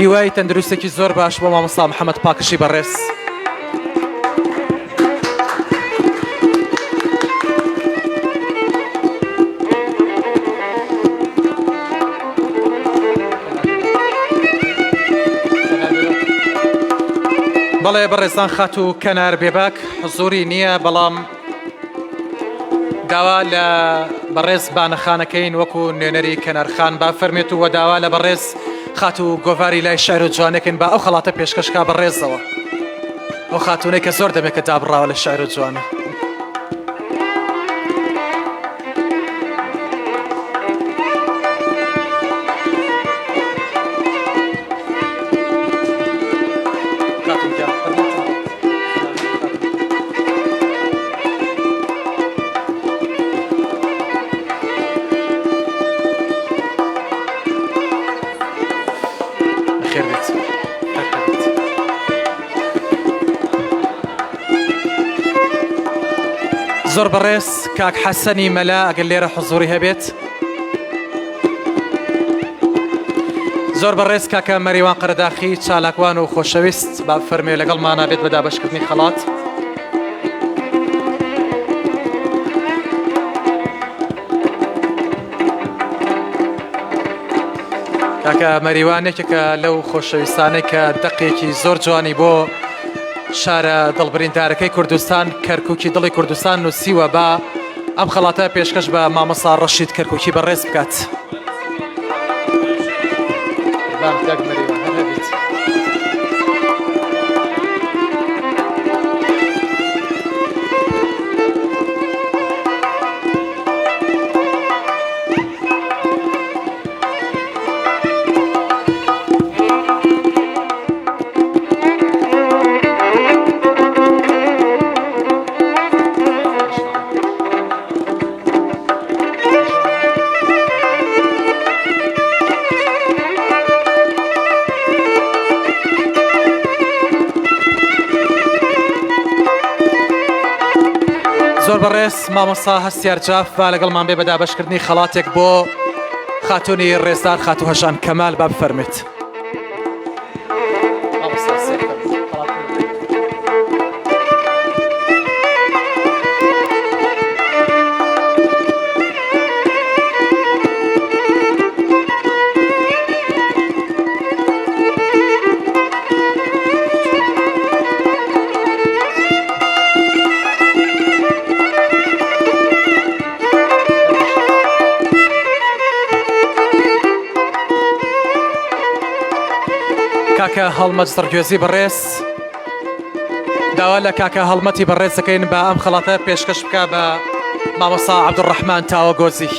هیوای تەندروستێکی زۆر باش بۆ مامۆستا محەممەد پاکشی بەڕێز. بەڵێ بەڕێزان خات و کەنار بێباک حزوری نییە بەڵام داوا لە بەڕێز بانەخانەکەین وەکو نوێنەری کەنارخان با فەرمێت و داوا لە بەڕێز خات و گۆڤاری لای شعر و جوانەکەین با ئەو خەڵاتە پێشکەشکا بەڕێزەوە ئەو خاتونەی کە زۆر دەمێت کە دابڕاوە لە شعر و جوانە. زۆر بەڕێز کاک حەسەنی مەلا ئەگەر لێرە حوزوری هەبێت. زۆر بەڕێز کاکە مەریوان قەرداخی چالاکوان و خۆشەویست با فەرمێ لەگەڵمانە بێت بە دابەشکردنی خەڵات. کاکە مەریوانێکێکە لەو خۆشەویستانەی کە دەقێکی زۆر جوانی بۆ شارە دڵبریندارەکەی کوردستان کەرکووکی دڵی کوردستان نووسیوە بە ئەم خەڵاتە پێشکەش بە مامۆستا ڕەشید کەرکووکی بەڕێز بکات. زۆر بەڕێز مامۆستا هەستیار جاف با لەگەڵمان بێ بە دابەشکردنی خەڵاتێک بۆ خاتوونی ڕێزدار خاتوو هەژان کەمال با بفەرمێت. کاکە هەڵمەت سەرگوێزی بەڕێز داوا لە کاکە هەڵمەتی بەڕێز دەکەین بە ئەم خەڵاتە پێشکەش بکە بە مامۆستا عەبدوڕەحمان تاوەگۆزی.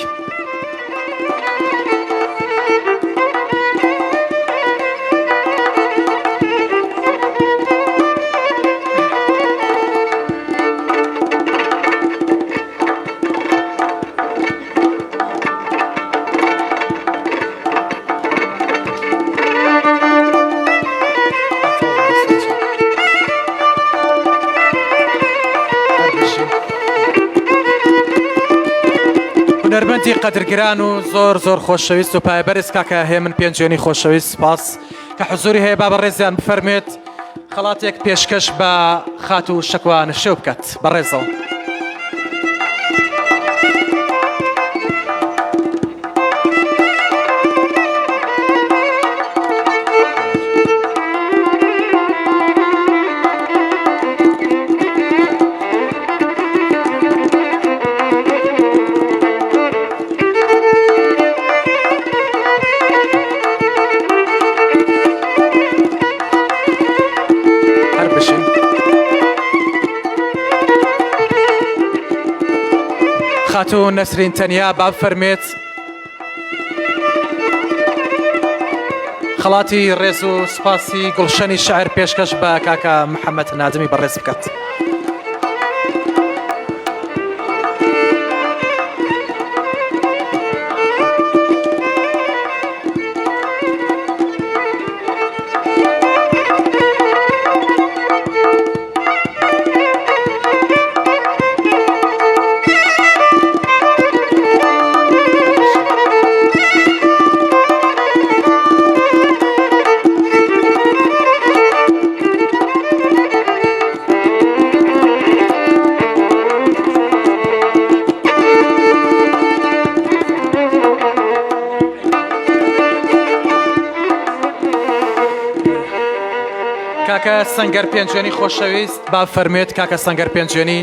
هونەرمەندی قەدرگران و زۆر زۆر خۆشەویست و پایبەرز کاکە هێمن پێنجێنی خۆشەویست سپاس کە حوزوری هەیە با بەڕێزیان بفەرمێت خەڵاتێک پێشکەش بە خاتوو شەکوان شێو بکات بەڕێزەوە. خاتوون نەسرین تەنیا با بفەرمێت خەڵاتی ڕێز و سپاسی گوڵشەنی شەعر پێشکەش بە کاکە محەممەد نادمی بەڕێز بکات. کاکە سەنگەر پێنجێنی خۆشەویست با فەرمێت کاکە سەنگەر پێنجێنی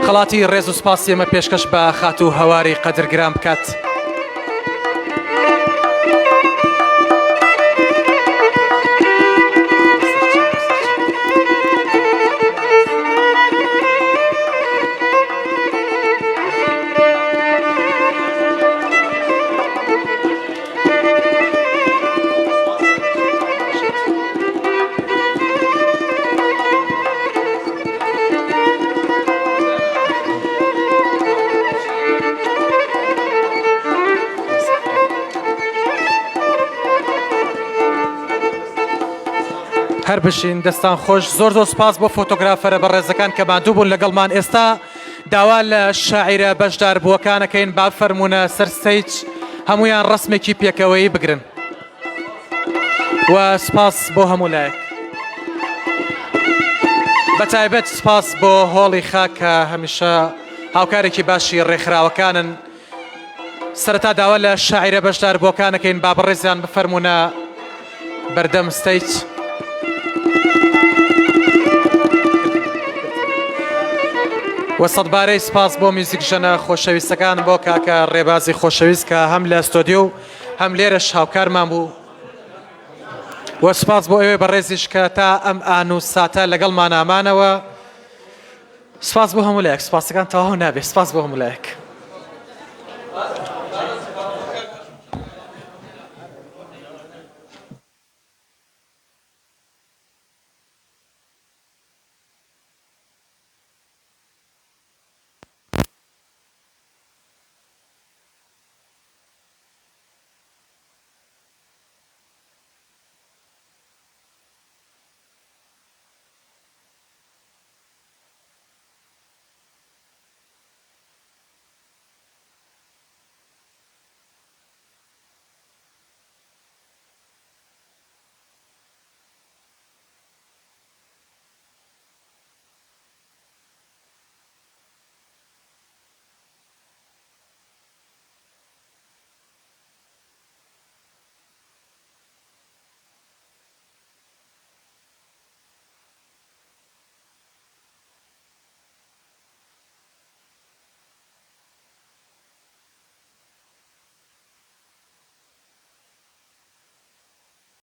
خەڵاتی ڕێز و سپاسی ئێمە پێشکەش بە خاتوو هەواری قەدرگران بکات. هەر بشین دەستان خۆش زۆر زۆر سپاس بۆ فۆتۆگرافەرە بەڕێزەکان کە ماندوو بوون لەگەڵمان. ئێستا داوا لە شاعیرە بەشدار بووەکانەکەین با فەرمونە سەر ستەیج هەمویان ڕسمێکی پێکەوەی بگرن و سپاس بۆ هەموو لایەک بەتایبەت سپاس بۆ هۆڵی خاکە هەمیشە هاوکارێکی باشی ڕێکخراوەکانن سەرەتا داوا لە شاعیرە بەشدار بووەکانەکەین با بەڕێزیان بفەرمونە بەردەم ستەیج و سەدبارەی سپاس بۆ میوزیک ژەنە خۆشەویستەکان بۆ کاکە ڕێبازی خۆشەویست کە هەم لە ستۆدیۆ و هەم لێرەش هاوکارمان بوو و سپاس بۆ ئێوەی بەڕێزیش کە تا ئەم ئان و ساتە لەگەڵمان ئامانەوە سپاس بۆ هەموو لایەک سپاسەکان تەواو نابێت سپاس بۆ هەموو لایەک